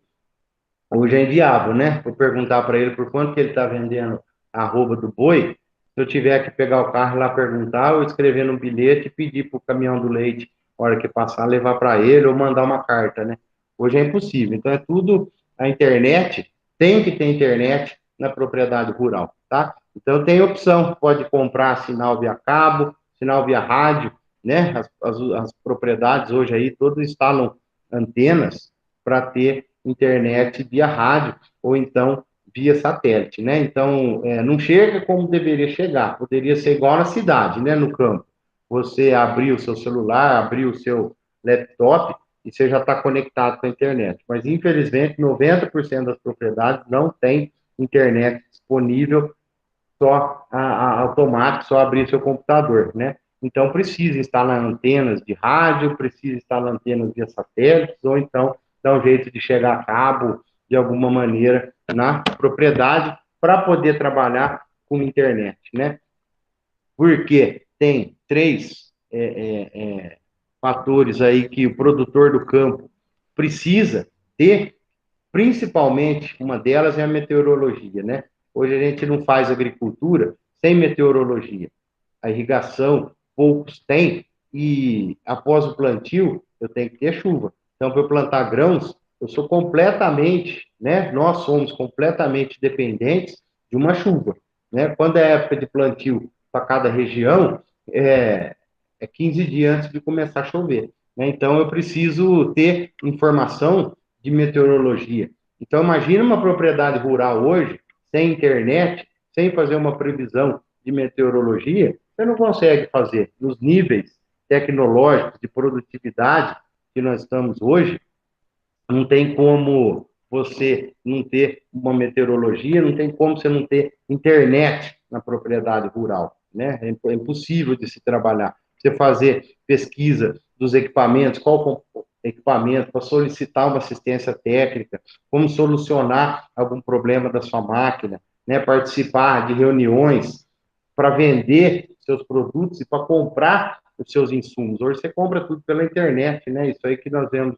Hoje é inviável, né? Vou perguntar para ele por quanto que ele está vendendo a arroba do boi. Se eu tiver que pegar o carro e lá perguntar, ou escrever no bilhete e pedir para o caminhão do leite, na hora que passar, levar para ele ou mandar uma carta, né? Hoje é impossível. Então é tudo a internet, tem que ter internet na propriedade rural, tá? Então tem opção, pode comprar sinal via cabo, sinal via rádio, né? As propriedades hoje aí todas instalam antenas para ter internet via rádio ou então via satélite, né? Então, não chega como deveria chegar. Poderia ser igual na cidade, né? No campo. Você abrir o seu celular, abrir o seu laptop e você já está conectado com a internet. Mas, infelizmente, 90% das propriedades não tem internet disponível só automático, só abrir seu computador, né? Então, precisa instalar antenas de rádio, precisa instalar antenas via satélites, ou então dar um jeito de chegar a cabo, de alguma maneira, na propriedade, para poder trabalhar com internet, né? Porque tem três fatores aí que o produtor do campo precisa ter. Principalmente, uma delas é a meteorologia, né? Hoje a gente não faz agricultura sem meteorologia. A irrigação, poucos têm, e após o plantio, eu tenho que ter chuva. Então, para eu plantar grãos, eu sou completamente, né? Nós somos completamente dependentes de uma chuva, né? Quando é época de plantio para cada região, é 15 dias antes de começar a chover, né? Então, eu preciso ter informação de meteorologia. Então, imagina uma propriedade rural hoje, sem internet, sem fazer uma previsão de meteorologia, você não consegue fazer. Nos níveis tecnológicos de produtividade que nós estamos hoje, não tem como você não ter uma meteorologia, não tem como você não ter internet na propriedade rural. né? É impossível de se trabalhar. Você fazer pesquisa dos equipamentos, qual equipamento, para solicitar uma assistência técnica, como solucionar algum problema da sua máquina, né? Participar de reuniões para vender seus produtos e para comprar os seus insumos. Hoje você compra tudo pela internet, né? Isso aí que nós vemos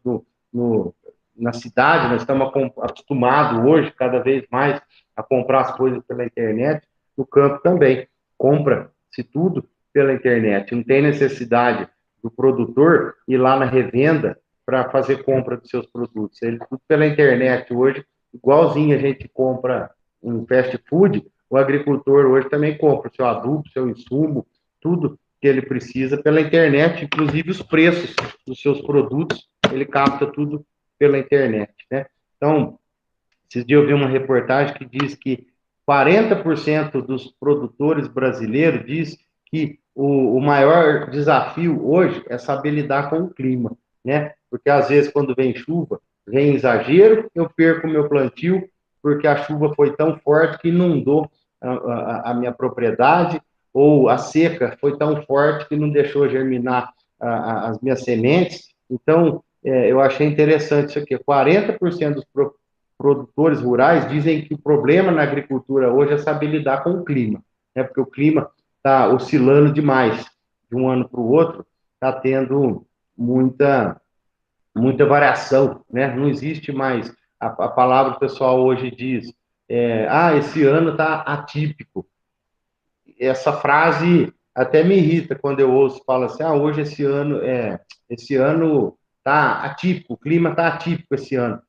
no, na cidade, nós estamos acostumados hoje, cada vez mais, a comprar as coisas pela internet, no campo também. Compra-se tudo pela internet. Não tem necessidade do produtor ir lá na revenda para fazer compra dos seus produtos. Ele tudo pela internet hoje, igualzinho a gente compra um fast food, o agricultor hoje também compra o seu adubo, seu insumo, tudo que ele precisa pela internet, inclusive os preços dos seus produtos, ele capta tudo pela internet, né? Então, esses dias eu vi uma reportagem que diz que 40% dos produtores brasileiros diz que o maior desafio hoje é saber lidar com o clima, né? Porque às vezes quando vem chuva, vem exagero, eu perco o meu plantio porque a chuva foi tão forte que inundou a minha propriedade, ou a seca foi tão forte que não deixou germinar as minhas sementes. Então, eu achei interessante isso aqui. 40% dos produtores rurais dizem que o problema na agricultura hoje é saber lidar com o clima, né? Porque o clima está oscilando demais de um ano para o outro, está tendo muita variação, né? Não existe mais a palavra que o pessoal hoje diz, esse ano está atípico. Essa frase até me irrita quando eu ouço, fala assim, hoje esse ano tá atípico, o clima tá atípico esse ano.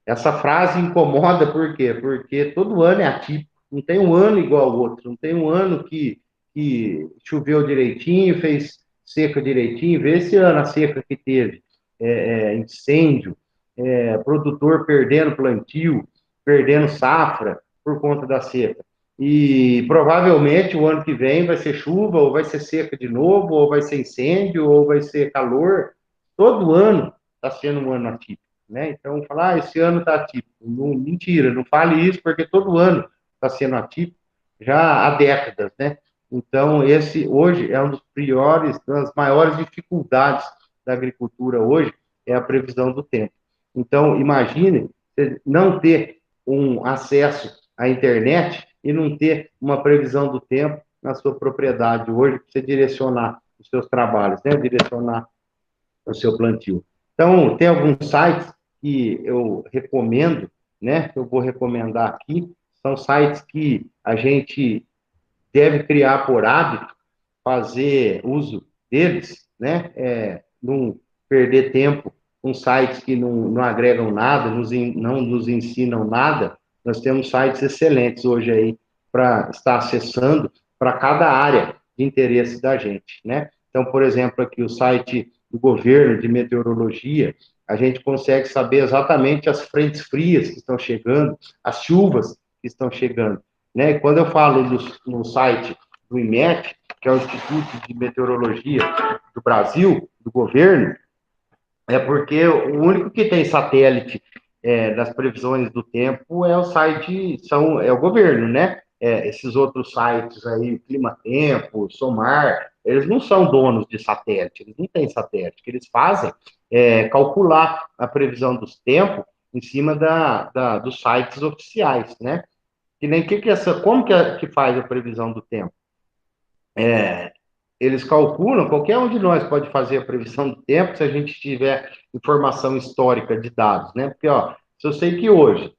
Essa frase incomoda por quê? Porque todo ano é atípico, não tem um ano igual ao outro, não tem um ano que choveu direitinho, fez seca direitinho, vê esse ano a seca que teve, incêndio, produtor perdendo plantio, perdendo safra por conta da seca. E provavelmente o ano que vem vai ser chuva, ou vai ser seca de novo, ou vai ser incêndio, ou vai ser calor. Todo ano está sendo um ano atípico, né? Então, falar, esse ano está atípico. Não, mentira, não fale isso, porque todo ano está sendo atípico, já há décadas, né? Então, esse hoje é um dos piores, das maiores dificuldades da agricultura hoje, é a previsão do tempo. Então, imagine não ter um acesso à internet e não ter uma previsão do tempo na sua propriedade hoje, para você direcionar os seus trabalhos, né? Direcionar o seu plantio. Então, tem alguns sites que eu recomendo, né? Que eu vou recomendar aqui. São sites que a gente deve criar por hábito, fazer uso deles, né? Não perder tempo com sites que não agregam nada, não nos ensinam nada. Nós temos sites excelentes hoje aí para estar acessando para cada área de interesse da gente, né? Então, por exemplo, aqui o site do governo de meteorologia, a gente consegue saber exatamente as frentes frias que estão chegando, as chuvas que estão chegando, né? E quando eu falo no site do IMET, que é o Instituto de Meteorologia do Brasil, do governo, é porque o único que tem satélite das previsões do tempo é o site, é o governo, né? Esses outros sites aí, Clima Tempo, Somar, eles não são donos de satélite, eles não têm satélite. O que eles fazem é calcular a previsão dos tempos em cima dos sites oficiais, né? Que nem como que faz a previsão do tempo? Eles calculam, qualquer um de nós pode fazer a previsão do tempo se a gente tiver informação histórica de dados, né? Porque, ó, se eu sei que hoje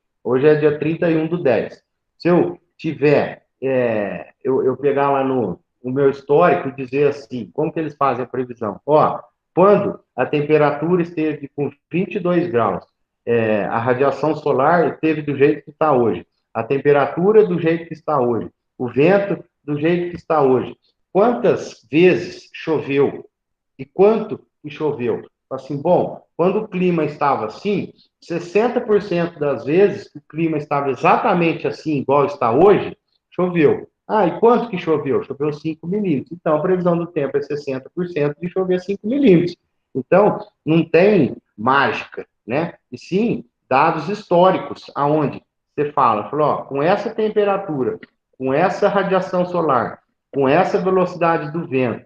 é dia 31/10, se eu tiver, eu pegar lá no meu histórico e dizer assim, como que eles fazem a previsão? Ó, quando a temperatura esteve com 22 graus, a radiação solar esteve do jeito que está hoje, a temperatura do jeito que está hoje, o vento do jeito que está hoje. Quantas vezes choveu e quanto que choveu? Assim, bom, quando o clima estava assim, 60% das vezes que o clima estava exatamente assim, igual está hoje, choveu. E quanto que choveu? Choveu 5 milímetros. Então, a previsão do tempo é 60% de chover 5 milímetros. Então, não tem mágica, né? E sim, dados históricos, aonde você fala, ó, com essa temperatura, com essa radiação solar, com essa velocidade do vento,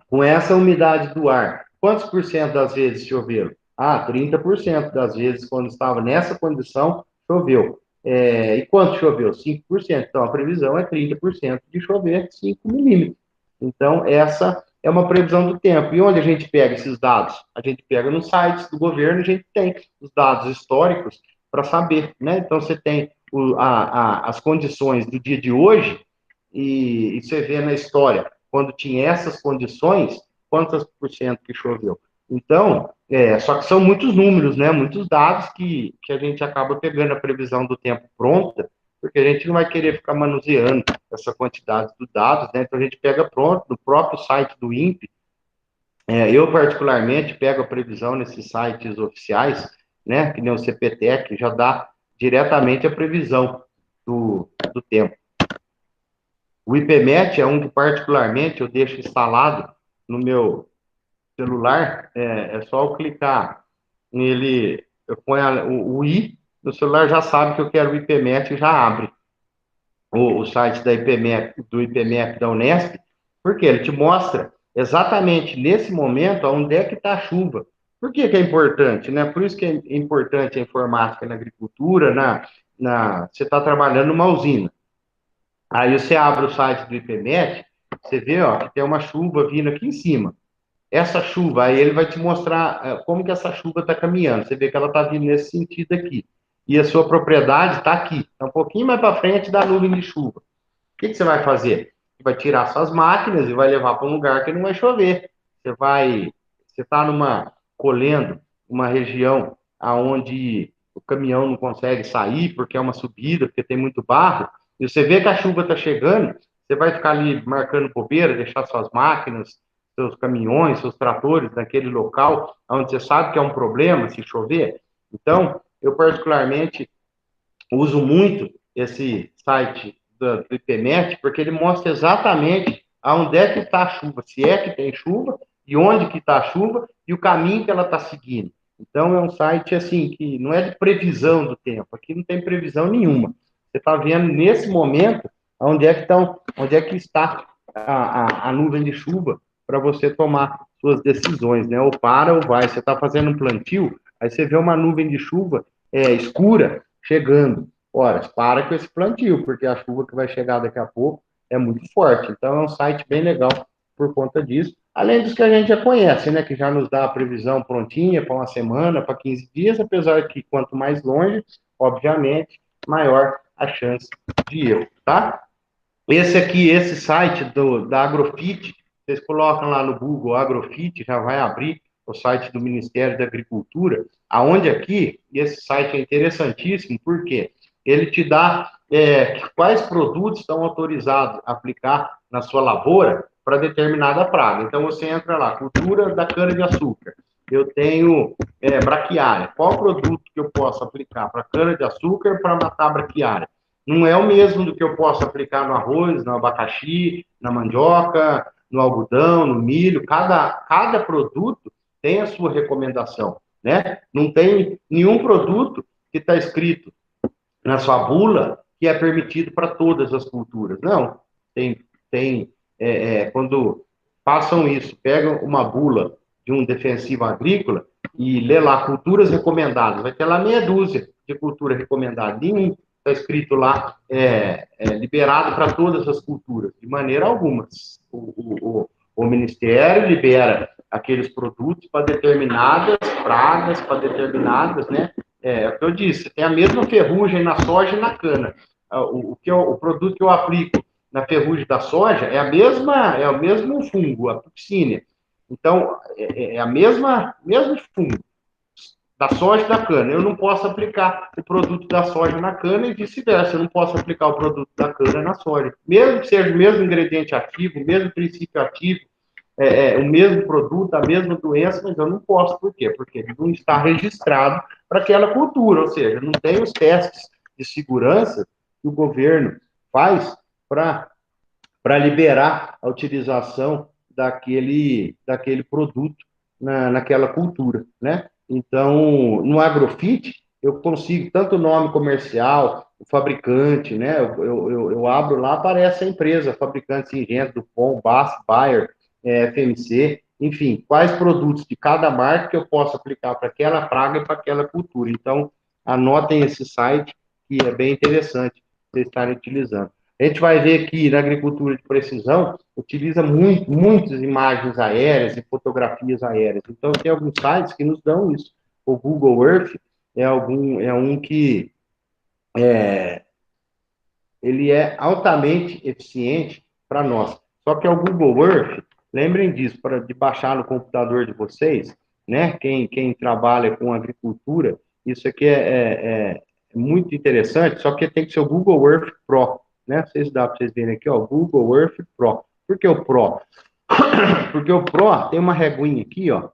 com essa umidade do ar, quantos por cento das vezes choveu? 30% das vezes, quando estava nessa condição, choveu. E quanto choveu? 5%. Então, a previsão é 30% de chover 5 milímetros. Então, essa é uma previsão do tempo. E onde a gente pega esses dados? A gente pega nos sites do governo, a gente tem os dados históricos para saber, né? Então, você tem as condições do dia de hoje e você vê na história, quando tinha essas condições, quantas por cento que choveu. Então, só que são muitos números, né? Muitos dados que a gente acaba pegando a previsão do tempo pronta, porque a gente não vai querer ficar manuseando essa quantidade de dados, né? Então, a gente pega pronto, no próprio site do INPE. Eu, particularmente, pego a previsão nesses sites oficiais, né? Que nem o CPTEC, já dá diretamente a previsão do tempo. O IPMET é um que, particularmente, eu deixo instalado no meu celular. É só eu clicar nele, eu ponho o I, no celular já sabe que eu quero o IPMET e já abre o site da IPMET, do IPMET da Unesp, porque ele te mostra exatamente nesse momento onde é que está a chuva. Por que é importante, né? Por isso que é importante a informática na agricultura, você está trabalhando numa usina. Aí você abre o site do IPMET, você vê, ó, que tem uma chuva vindo aqui em cima. Essa chuva, aí ele vai te mostrar como que essa chuva está caminhando. Você vê que ela está vindo nesse sentido aqui. E a sua propriedade está aqui. Está um pouquinho mais para frente da nuvem de chuva. O que você vai fazer? Você vai tirar suas máquinas e vai levar para um lugar que não vai chover. Você está colhendo uma região aonde o caminhão não consegue sair porque é uma subida, porque tem muito barro, e você vê que a chuva está chegando, você vai ficar ali marcando bobeira, deixar suas máquinas, seus caminhões, seus tratores naquele local onde você sabe que é um problema se chover. Então, eu particularmente uso muito esse site do IPMET, porque ele mostra exatamente aonde é que está a chuva, se é que tem chuva, e onde que está a chuva, e o caminho que ela está seguindo. Então, é um site, assim, que não é de previsão do tempo, aqui não tem previsão nenhuma. Você está vendo, nesse momento, onde é que está a nuvem de chuva para você tomar suas decisões, né? Ou para ou vai. Você está fazendo um plantio, aí você vê uma nuvem de chuva escura chegando. Ora, para com esse plantio, porque a chuva que vai chegar daqui a pouco é muito forte. Então, é um site bem legal por conta disso. Além dos que a gente já conhece, né? Que já nos dá a previsão prontinha para uma semana, para 15 dias, apesar que quanto mais longe, obviamente, maior a chance de erro, tá? Esse site da Agrofit, vocês colocam lá no Google Agrofit, já vai abrir o site do Ministério da Agricultura, aonde aqui, esse site é interessantíssimo, porque ele te dá quais produtos estão autorizados a aplicar na sua lavoura para determinada praga. Então, você entra lá, cultura da cana-de-açúcar. Eu tenho braquiária. Qual produto que eu posso aplicar para cana-de-açúcar para matar a braquiária? Não é o mesmo do que eu posso aplicar no arroz, no abacaxi, na mandioca, no algodão, no milho. Cada produto tem a sua recomendação, né? Não tem nenhum produto que está escrito na sua bula que é permitido para todas as culturas. Não. Quando passam isso, pegam uma bula de um defensivo agrícola e lê lá culturas recomendadas, vai ter lá meia dúzia de cultura recomendada. Nenhum está escrito lá liberado para todas as culturas, de maneira alguma. O Ministério libera aqueles produtos para determinadas pragas, para determinadas, né? É o que eu disse, tem a mesma ferrugem na soja e na cana. O produto que eu aplico na ferrugem da soja é o mesmo fungo, a Puccinia. Então, a mesmo fungo da soja e da cana. Eu não posso aplicar o produto da soja na cana e vice-versa. Eu não posso aplicar o produto da cana na soja. Mesmo que seja o mesmo ingrediente ativo, o mesmo princípio ativo, o mesmo produto, a mesma doença, mas eu não posso. Por quê? Porque ele não está registrado para aquela cultura, ou seja, não tem os testes de segurança que o governo faz para liberar a utilização daquele produto naquela cultura, né? Então, no Agrofit, eu consigo tanto o nome comercial, o fabricante, né? Eu abro lá, aparece a empresa, fabricante Singenta, Dupont, BASF, Bayer, FMC, enfim, quais produtos de cada marca que eu posso aplicar para aquela praga e para aquela cultura. Então, anotem esse site, que é bem interessante vocês estarem utilizando. A gente vai ver que na agricultura de precisão, utiliza muitas imagens aéreas e fotografias aéreas. Então, tem alguns sites que nos dão isso. O Google Earth é um que ele é altamente eficiente para nós. Só que é o Google Earth, lembrem disso, de baixar no computador de vocês, né? Quem trabalha com agricultura, isso aqui é muito interessante, só que tem que ser o Google Earth Pro, né? Vocês dá para vocês verem aqui, ó, Google Earth Pro. Por que o Pro? Porque o Pro tem uma reguinha aqui, ó,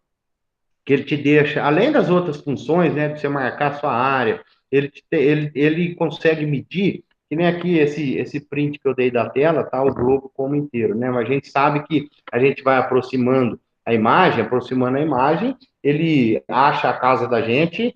que ele te deixa, além das outras funções, né, de você marcar a sua área, ele consegue medir, que nem aqui esse print que eu dei da tela, tá o globo como inteiro, né, mas a gente sabe que a gente vai aproximando a imagem, ele acha a casa da gente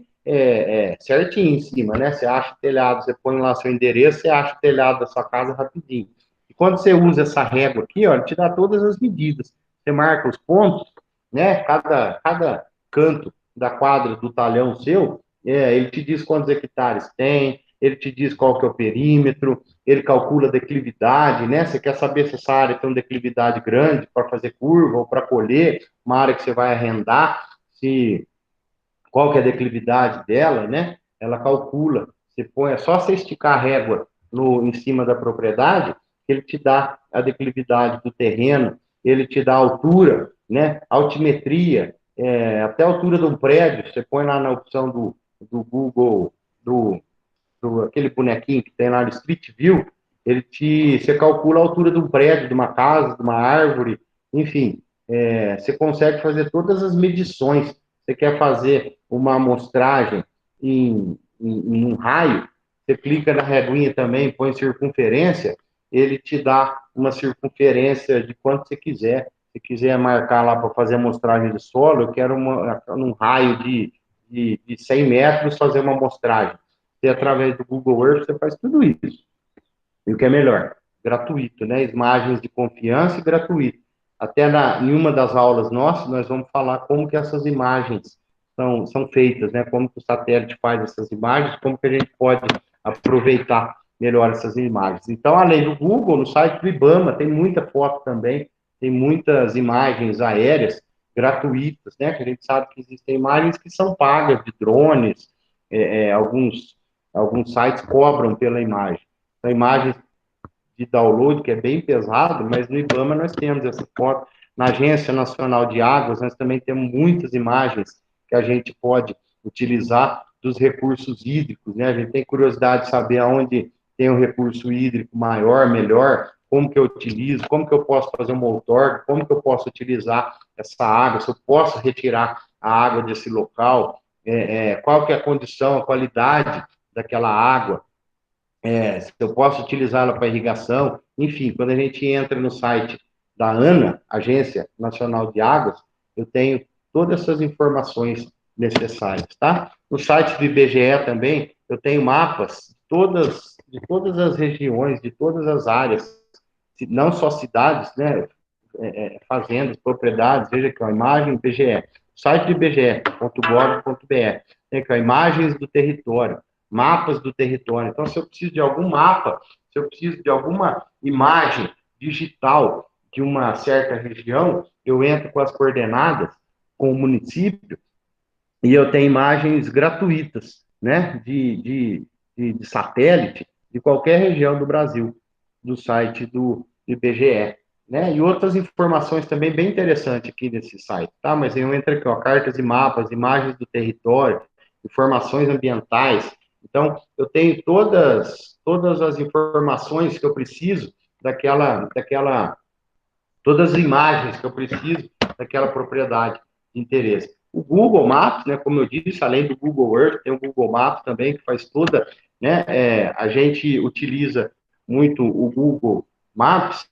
certinho em cima, né, você acha o telhado, você põe lá seu endereço, você acha o telhado da sua casa rapidinho. E quando você usa essa régua aqui, ó, ele te dá todas as medidas, você marca os pontos, né, cada canto da quadra do talhão seu, ele te diz quantos hectares tem, ele te diz qual que é o perímetro, ele calcula a declividade, né? Você quer saber se essa área tem uma declividade grande para fazer curva ou para colher, uma área que você vai arrendar, se qual que é a declividade dela, né? Ela calcula. Você põe, é só você esticar a régua em cima da propriedade, ele te dá a declividade do terreno, ele te dá a altura, né? Altimetria, até a altura de um prédio, você põe lá na opção do Google, aquele bonequinho que tem lá no Street View, você calcula a altura de um prédio, de uma casa, de uma árvore, enfim, você consegue fazer todas as medições. Você quer fazer uma amostragem em um raio, você clica na reguinha também, põe circunferência, ele te dá uma circunferência de quanto você quiser. Se quiser marcar lá para fazer amostragem de solo, eu quero num raio de 100 metros fazer uma amostragem. E através do Google Earth você faz tudo isso. E o que é melhor? Gratuito, né? Imagens de confiança e gratuito. Até em uma das aulas nossas, nós vamos falar como que essas imagens são feitas, né? Como que o satélite faz essas imagens, como que a gente pode aproveitar melhor essas imagens. Então, além do Google, no site do IBAMA tem muita foto também, tem muitas imagens aéreas gratuitas, né? Que a gente sabe que existem imagens que são pagas de drones, alguns sites cobram pela imagem. São imagens de download, que é bem pesado, mas no IBAMA nós temos essa foto. Na Agência Nacional de Águas, nós também temos muitas imagens que a gente pode utilizar dos recursos hídricos, né? A gente tem curiosidade de saber aonde tem um recurso hídrico maior, melhor, como que eu utilizo, como que eu posso fazer um outorga, como que eu posso utilizar essa água, se eu posso retirar a água desse local, qual que é a condição, a qualidade daquela água, se eu posso utilizá-la para irrigação, enfim, quando a gente entra no site da ANA, Agência Nacional de Águas, eu tenho todas essas informações necessárias, tá? No site do IBGE também, eu tenho mapas de todas as regiões, de todas as áreas, não só cidades, né, fazendas, propriedades, veja aqui, ó, imagem IBGE, site do IBGE.gov.br, tem aqui, ó, imagens do território, mapas do território. Então, se eu preciso de algum mapa, se eu preciso de alguma imagem digital de uma certa região, eu entro com as coordenadas, com o município, e eu tenho imagens gratuitas, né, de satélite, de qualquer região do Brasil, do site do IBGE, né, e outras informações também bem interessantes aqui nesse site, tá, mas eu entro aqui, ó, cartas e mapas, imagens do território, informações ambientais, então, eu tenho todas as informações que eu preciso todas as imagens que eu preciso daquela propriedade de interesse. O Google Maps, né, como eu disse, além do Google Earth, tem o Google Maps também, que faz toda, né, a gente utiliza muito o Google Maps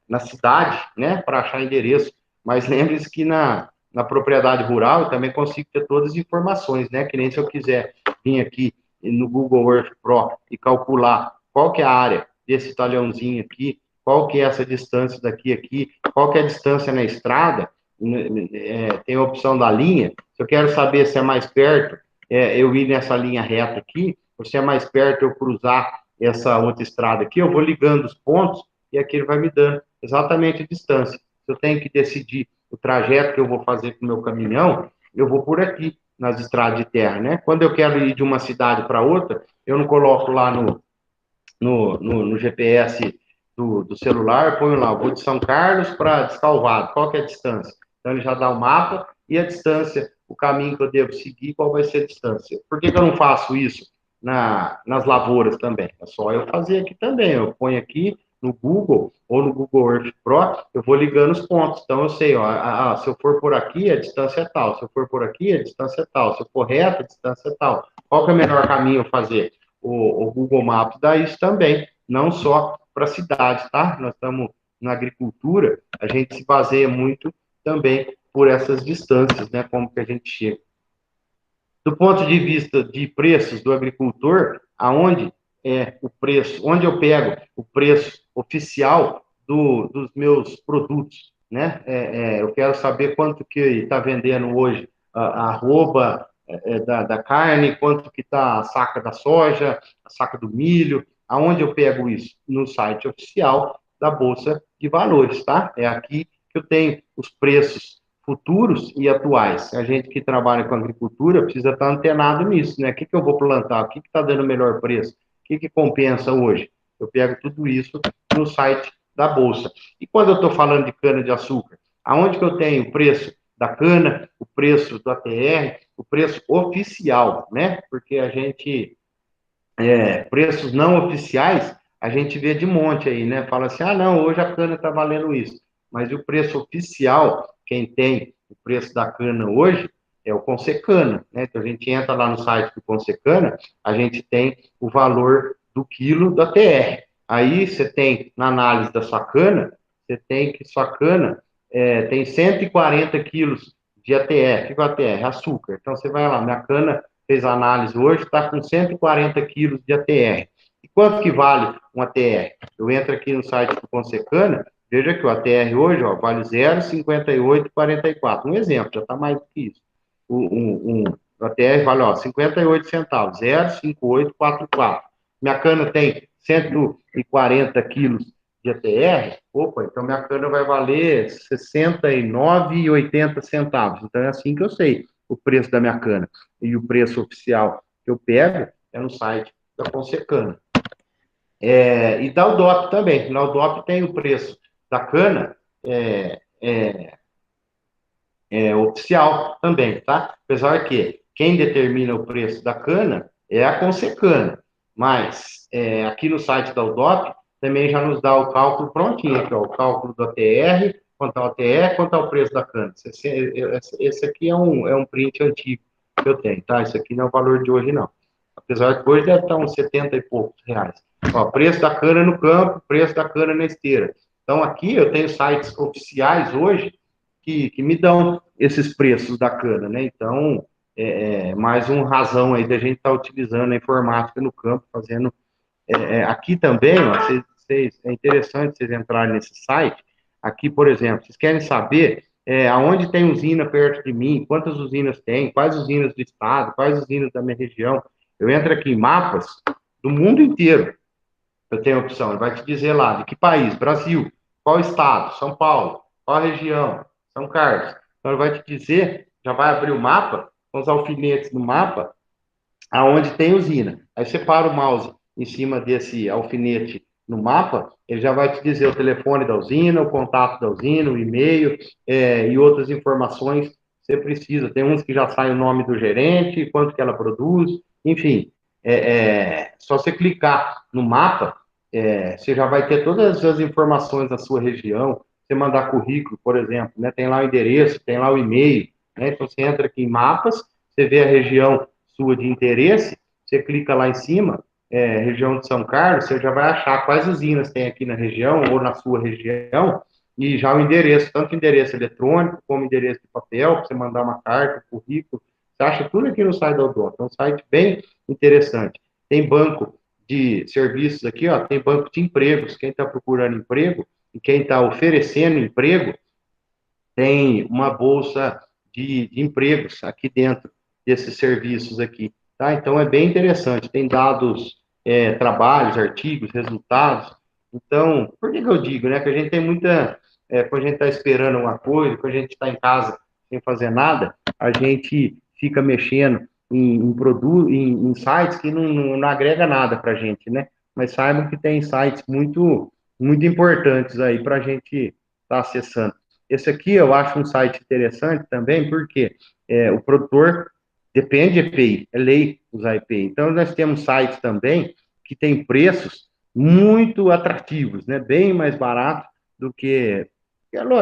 na cidade, né, para achar endereço, mas lembre-se que na propriedade rural eu também consigo ter todas as informações, né, que nem se eu quiser vir aqui no Google Earth Pro e calcular qual que é a área desse talhãozinho aqui, qual que é essa distância daqui a aqui, qual que é a distância na estrada, tem a opção da linha. Se eu quero saber se é mais perto, eu ir nessa linha reta aqui, ou se é mais perto eu cruzar essa outra estrada aqui, eu vou ligando os pontos e aqui ele vai me dando exatamente a distância. Se eu tenho que decidir o trajeto que eu vou fazer com o meu caminhão, eu vou por aqui, nas estradas de terra, né? Quando eu quero ir de uma cidade para outra, eu não coloco lá no GPS do celular, ponho lá, eu vou de São Carlos para Descalvado, qual que é a distância? Então ele já dá o mapa e a distância, o caminho que eu devo seguir, qual vai ser a distância. Por que eu não faço isso nas lavouras também? É só eu fazer aqui também, eu ponho aqui no Google ou no Google Earth Pro, eu vou ligando os pontos. Então eu sei, ó, se eu for por aqui, a distância é tal, se eu for por aqui, a distância é tal, se eu for reto, a distância é tal. Qual que é o melhor caminho a fazer? O Google Maps dá isso também, não só para cidades, tá? Nós estamos na agricultura, a gente se baseia muito também por essas distâncias, né? Como que a gente chega. Do ponto de vista de preços do agricultor, aonde é o preço, onde eu pego o preço oficial dos meus produtos, né? Eu quero saber quanto que está vendendo hoje a arroba da carne, quanto que está a saca da soja, a saca do milho, aonde eu pego isso? No site oficial da Bolsa de Valores, tá? É aqui que eu tenho os preços futuros e atuais. A gente que trabalha com agricultura precisa estar antenado nisso, né? O que eu vou plantar? O que está dando o melhor preço? O que compensa hoje? Eu pego tudo isso no site da Bolsa. E quando eu estou falando de cana-de-açúcar, aonde que eu tenho o preço da cana, o preço do ATR, o preço oficial, né? Porque a gente, preços não oficiais, a gente vê de monte aí, né? Fala assim, não, hoje a cana está valendo isso. Mas o preço oficial, quem tem o preço da cana hoje, é o Consecana, né? Então a gente entra lá no site do Consecana, a gente tem o valor do quilo da TR. Aí você tem, na análise da sua cana, você tem que sua cana tem 140 quilos de ATR. O que é o ATR? Açúcar. Então você vai lá, minha cana fez a análise hoje, está com 140 quilos de ATR. E quanto que vale um ATR? Eu entro aqui no site do Consecana, veja que o ATR hoje vale 0,5844. Um exemplo, já está mais do que isso. O ATR vale 58 centavos, 0,5844. Minha cana tem 140 quilos de ATR, opa, então minha cana vai valer R$ 69,80. Então é assim que eu sei o preço da minha cana. E o preço oficial que eu pego é no site da Consecana. E da UDOP também. Na UDOP tem o preço da cana oficial também, tá? Apesar que quem determina o preço da cana é a Consecana. Mas aqui no site da UDOP também já nos dá o cálculo prontinho, aqui, ó, o cálculo do ATR, quanto é o ATR, quanto é o preço da cana. Esse aqui é um print antigo que eu tenho, tá? Esse aqui não é o valor de hoje, não. Apesar que hoje deve estar uns 70 e poucos reais. Ó, preço da cana no campo, preço da cana na esteira. Então, aqui eu tenho sites oficiais hoje que me dão esses preços da cana, né? Então, mais uma razão aí da gente estar utilizando a informática no campo, fazendo aqui também, ó, é interessante vocês entrarem nesse site. Aqui, por exemplo, vocês querem saber aonde tem usina perto de mim, quantas usinas tem, quais usinas do estado, quais usinas da minha região. Eu entro aqui em mapas do mundo inteiro. Eu tenho a opção, ele vai te dizer lá de que país, Brasil, qual estado, São Paulo, qual região, São Carlos. Então ele vai te dizer, já vai abrir o mapa, com os alfinetes no mapa, aonde tem usina. Aí você para o mouse em cima desse alfinete no mapa, ele já vai te dizer o telefone da usina, o contato da usina, o e-mail e outras informações que você precisa. Tem uns que já sai o nome do gerente, quanto que ela produz, enfim. Só você clicar no mapa, você já vai ter todas as informações da sua região. Você mandar currículo, por exemplo, né? Tem lá o endereço, tem lá o e-mail, né? Então você entra aqui em mapas, você vê a região sua de interesse, você clica lá em cima, região de São Carlos, você já vai achar quais usinas tem aqui na região ou na sua região, e já o endereço, tanto endereço eletrônico como endereço de papel, para você mandar uma carta, currículo, Você acha tudo aqui no site da Odonto. É um site bem interessante. Tem banco de serviços aqui, ó, tem banco de empregos. Quem está procurando emprego e quem está oferecendo emprego, tem uma bolsa de empregos aqui dentro desses serviços aqui, tá? Então, é bem interessante. Tem dados, trabalhos, artigos, resultados. Então, por que que eu digo, né? Que a gente tem muita... quando a gente está esperando uma coisa, quando a gente está em casa sem fazer nada, a gente fica mexendo em sites que não agrega nada para a gente, né? Mas saibam que tem sites muito importantes aí para a gente estar acessando. Esse aqui eu acho um site interessante também, porque o produtor depende de EPI, é lei usar EPI. Então, nós temos sites também que têm preços muito atrativos, né? Bem mais barato do que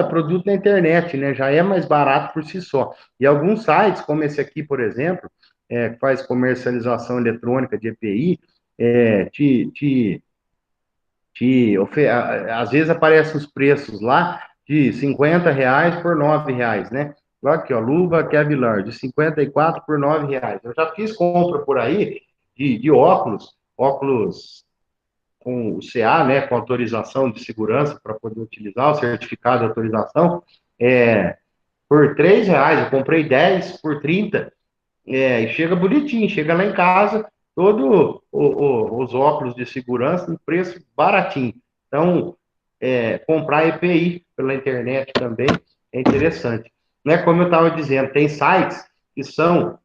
produto na internet, né? Já é mais barato por si só. E alguns sites, como esse aqui, por exemplo, que faz comercialização eletrônica de EPI, às vezes aparecem os preços lá de R$ 50 por R$ 9, né? Aqui, ó, luva Kevlar, de 54 por R$ 9. Eu já fiz compra por aí de óculos com o CA, né, com autorização de segurança para poder utilizar, o certificado de autorização, por R$ 3. Eu comprei 10 por 30, e chega bonitinho, chega lá em casa, todos os óculos de segurança, um preço baratinho. Então, comprar EPI pela internet também é interessante. Né? Como eu estava dizendo, tem sites que são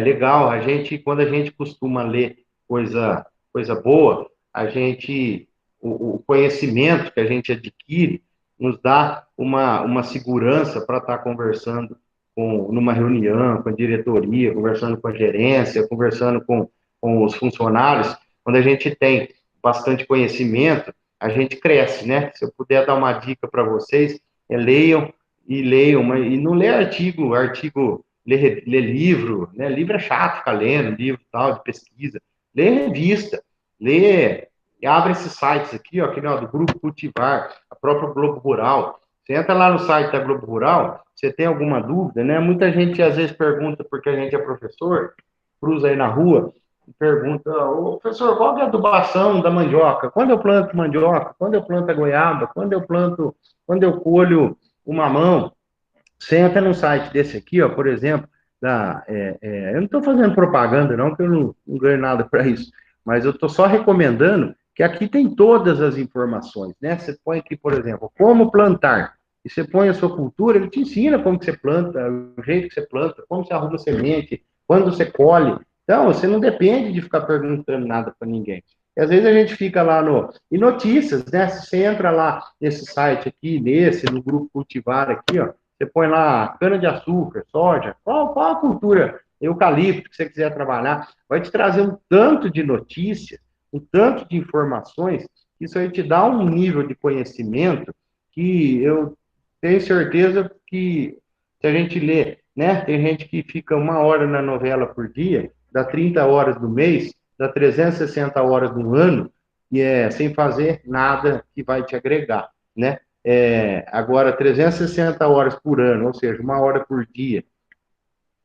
legal, quando a gente costuma ler coisa boa, o conhecimento que a gente adquire nos dá uma segurança para estar conversando numa reunião, com a diretoria, conversando com a gerência, conversando com os funcionários. Quando a gente tem bastante conhecimento, a gente cresce, né? Se eu puder dar uma dica para vocês, leiam e leiam, mas, e não lê artigo, lê livro, né? Livro é chato ficar lendo, livro tal, de pesquisa. Lê revista, lê, abre esses sites aqui, ó, aqui, ó, do Grupo Cultivar, a própria Globo Rural. Você entra lá no site da Globo Rural, você tem alguma dúvida, né? Muita gente às vezes pergunta, porque a gente é professor, cruza aí na rua, e pergunta, ô, professor, qual que é a adubação da mandioca? Quando eu planto mandioca? Quando eu planto a goiaba? Quando eu colho o mamão? Você entra num site desse aqui, ó, por exemplo, eu não estou fazendo propaganda, não, porque eu não ganho nada para isso, mas eu estou só recomendando que aqui tem todas as informações, né? Você põe aqui, por exemplo, como plantar, e você põe a sua cultura, ele te ensina como que você planta, o jeito que você planta, como você arruma semente, quando você colhe. Então, você não depende de ficar perguntando nada para ninguém. E às vezes a gente fica lá e notícias, né? Você entra lá nesse site aqui, no Grupo Cultivar aqui, ó, você põe lá cana-de-açúcar, soja, qual a cultura, eucalipto que você quiser trabalhar, vai te trazer um tanto de notícias, um tanto de informações, que isso aí te dá um nível de conhecimento que eu tenho certeza que se a gente lê, né, tem gente que fica 1 hora na novela por dia, dá 30 horas do mês, dá 360 horas no ano, e sem fazer nada que vai te agregar, né? Agora, 360 horas por ano, ou seja, 1 hora por dia,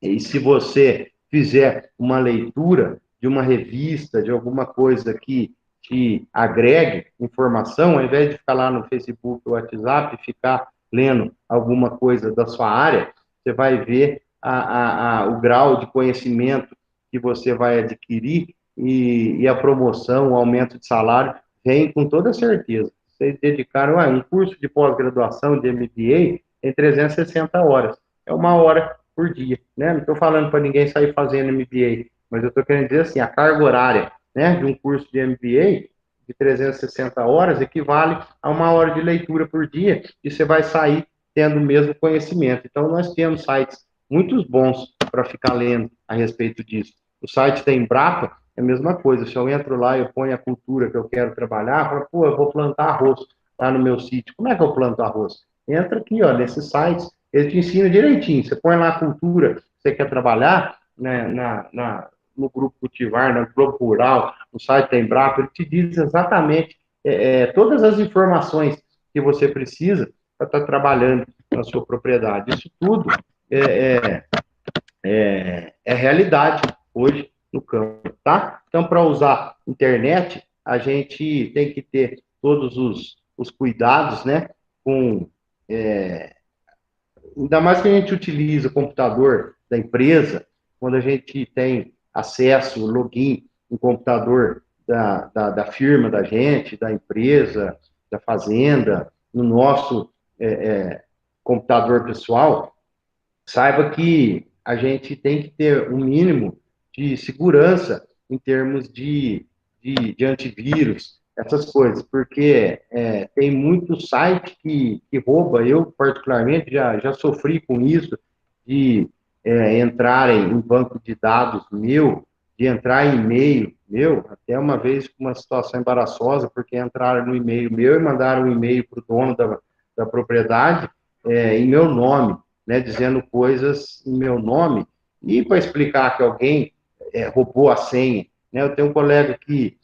e se você fizer uma leitura de uma revista, de alguma coisa que te agregue informação, ao invés de ficar lá no Facebook ou WhatsApp, ficar lendo alguma coisa da sua área, você vai ver o grau de conhecimento que você vai adquirir e a promoção, o aumento de salário, vem com toda certeza. Vocês dedicaram a um curso de pós-graduação de MBA em 360 horas. É 1 hora por dia, né? Não estou falando para ninguém sair fazendo MBA, mas eu estou querendo dizer assim, a carga horária, né, de um curso de MBA de 360 horas equivale a 1 hora de leitura por dia e você vai sair tendo o mesmo conhecimento. Então, nós temos sites muito bons para ficar lendo a respeito disso. O site da Embrapa é a mesma coisa. Se eu entro lá e eu ponho a cultura que eu quero trabalhar, eu falo, pô, eu vou plantar arroz lá no meu sítio. Como é que eu planto arroz? Entra aqui, ó, nesses sites, ele te ensina direitinho. Você põe lá a cultura que você quer trabalhar, né, no Grupo Cultivar, no Grupo Rural, no site da Embrapa, ele te diz exatamente todas as informações que você precisa para estar trabalhando na sua propriedade. Isso tudo é realidade hoje no campo, tá? Então, para usar internet, a gente tem que ter todos os cuidados, né? Com, ainda mais que a gente utiliza o computador da empresa, quando a gente tem acesso, login no computador da firma da gente, da empresa, da fazenda, no nosso computador pessoal, saiba que a gente tem que ter um mínimo de segurança em termos de antivírus, essas coisas, porque tem muito site que rouba. Eu, particularmente, já sofri com isso, de entrarem em banco de dados meu, de entrar em e-mail meu, até uma vez com uma situação embaraçosa, porque entraram no e-mail meu e mandaram um e-mail para o dono da propriedade em meu nome, né, dizendo coisas em meu nome, e para explicar que alguém roubou a senha. Né? Eu tenho um colega que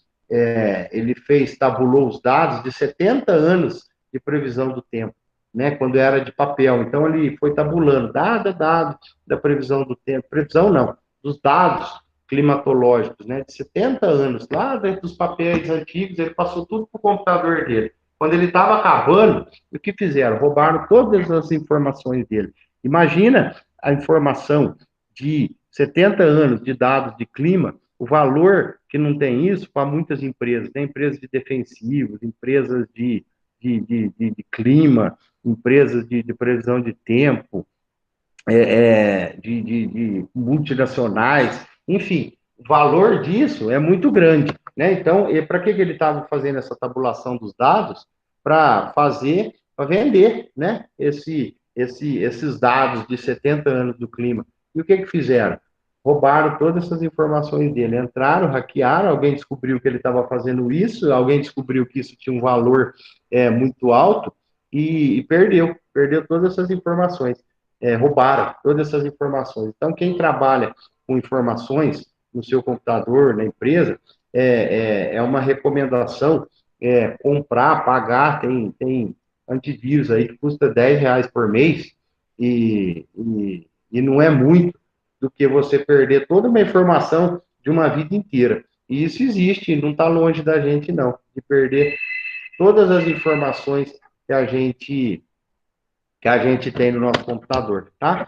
ele tabulou os dados de 70 anos de previsão do tempo, né, quando era de papel. Então, ele foi tabulando dado a dado da previsão do tempo, previsão não, dos dados climatológicos, né, de 70 anos, lá dentro dos papéis antigos, ele passou tudo para o computador dele. Quando ele estava acabando, o que fizeram? Roubaram todas as informações dele. Imagina a informação de 70 anos de dados de clima, o valor que não tem isso para muitas empresas, né? Empresas de defensivos, empresas de clima, empresas de previsão de tempo, de multinacionais, enfim, o valor disso é muito grande, né? Então, para que ele estava fazendo essa tabulação dos dados? Para vender, né? Esses dados de 70 anos do clima. E o que fizeram? Roubaram todas essas informações dele, entraram, hackearam, alguém descobriu que ele estava fazendo isso, alguém descobriu que isso tinha um valor muito alto e perdeu todas essas informações. Roubaram todas essas informações. Então, quem trabalha com informações no seu computador, na empresa, é uma recomendação comprar, pagar, tem antivírus aí que custa R$ 10 por mês e não é muito do que você perder toda uma informação de uma vida inteira. E isso existe, não está longe da gente, não, de perder todas as informações que a gente tem no nosso computador, tá?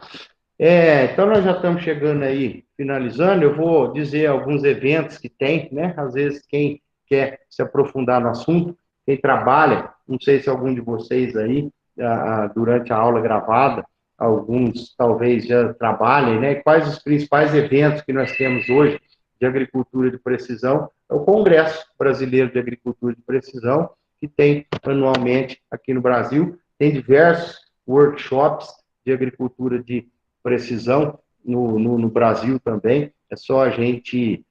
Então, nós já estamos chegando aí, finalizando. Eu vou dizer alguns eventos que tem, né? Às vezes, quem quer se aprofundar no assunto, quem trabalha, não sei se algum de vocês aí, durante a aula gravada, alguns talvez já trabalhem, né? Quais os principais eventos que nós temos hoje de agricultura de precisão? É o Congresso Brasileiro de Agricultura de Precisão, que tem anualmente aqui no Brasil, tem diversos workshops de agricultura de precisão no Brasil também. É só a gente.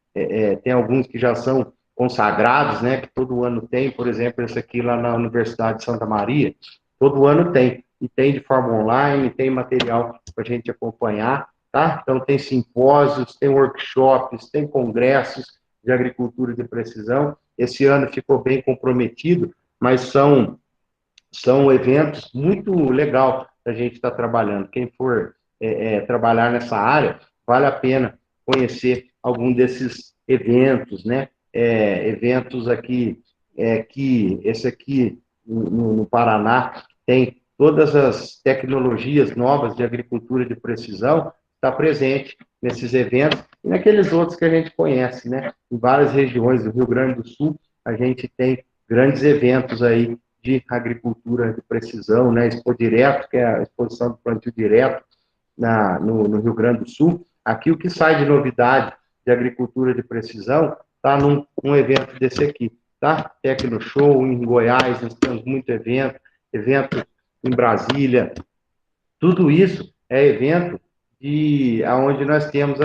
Tem alguns que já são consagrados, né? Que todo ano tem, por exemplo, esse aqui lá na Universidade de Santa Maria, todo ano tem. E tem de forma online, tem material para a gente acompanhar, tá? Então, tem simpósios, tem workshops, tem congressos de agricultura de precisão. Esse ano ficou bem comprometido, mas são eventos muito legal a gente estar trabalhando. Quem for trabalhar nessa área, vale a pena conhecer algum desses eventos, né? Eventos aqui, que esse aqui no Paraná tem todas as tecnologias novas de agricultura de precisão, está presente nesses eventos e naqueles outros que a gente conhece, né? Em várias regiões do Rio Grande do Sul, a gente tem grandes eventos aí de agricultura de precisão, né? Expo Direto, que é a exposição do plantio direto no Rio Grande do Sul. Aqui o que sai de novidade de agricultura de precisão está num evento desse aqui, tá? Tecno Show em Goiás, nós temos muito evento em Brasília. Tudo isso é evento onde nós temos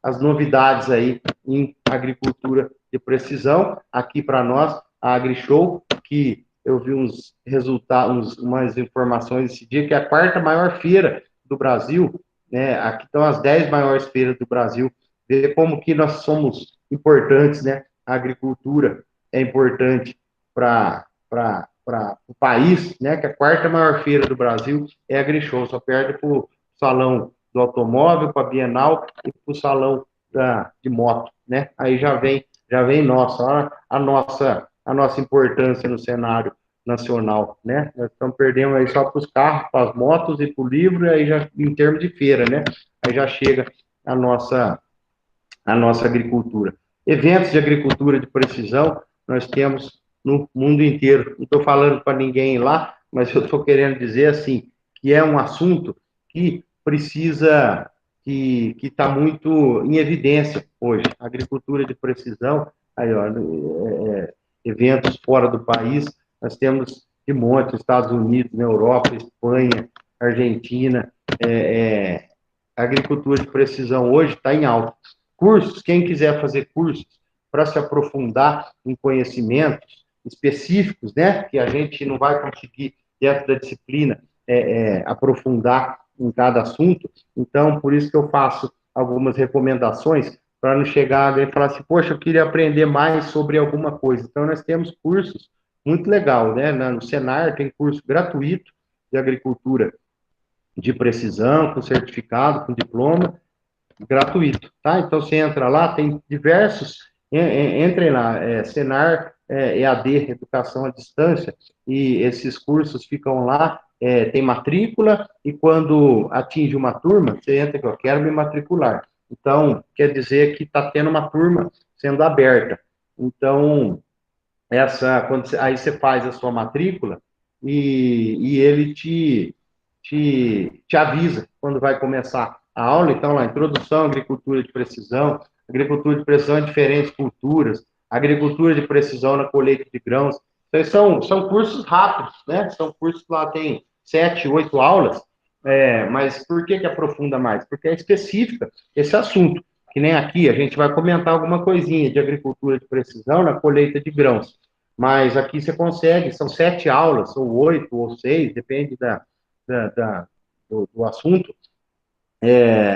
as novidades aí em agricultura de precisão. Aqui para nós, a AgriShow, que eu vi uns resultados, umas informações esse dia, que é a quarta maior feira do Brasil, né? Aqui estão as 10 maiores feiras do Brasil. Ver como que nós somos importantes, né? A agricultura é importante para o país, né? Que a quarta maior feira do Brasil é a AgriShow, só perde para o Salão do automóvel, para a Bienal e para o salão de moto, né? Aí já vem a nossa importância no cenário nacional, né? Nós estamos perdendo aí só para os carros, para as motos e para o livro, e aí já em termos de feira, né? Aí já chega a nossa agricultura. Eventos de agricultura de precisão, nós temos no mundo inteiro. Não estou falando para ninguém ir lá, mas eu estou querendo dizer assim, que é um assunto que precisa, que está muito em evidência hoje. A agricultura de precisão, aí, ó, eventos fora do país, nós temos de monte, Estados Unidos, na Europa, Espanha, Argentina, a agricultura de precisão hoje está em alta. Cursos, quem quiser fazer cursos para se aprofundar em conhecimentos específicos, né, que a gente não vai conseguir, dentro da disciplina, aprofundar em cada assunto, então, por isso que eu faço algumas recomendações, para não chegar alguém e falar assim, poxa, eu queria aprender mais sobre alguma coisa. Então, nós temos cursos muito legal, né, no Senar tem curso gratuito de agricultura de precisão, com certificado, com diploma, gratuito, tá? Então, você entra lá, tem diversos, entrem lá, Senar EAD, Educação à Distância, e esses cursos ficam lá, tem matrícula, e quando atinge uma turma, você entra que eu quero me matricular. Então, quer dizer que está tendo uma turma sendo aberta. Então, aí você faz a sua matrícula e ele te avisa quando vai começar a aula. Então, lá, introdução à agricultura de precisão em diferentes culturas, agricultura de precisão na colheita de grãos. Então, são cursos rápidos, né? São cursos que lá tem 7, 8 aulas, mas por que aprofunda mais? Porque é específica esse assunto, que nem aqui, a gente vai comentar alguma coisinha de agricultura de precisão na colheita de grãos. Mas aqui você consegue, são 7 aulas, ou 8, ou 6, depende do assunto,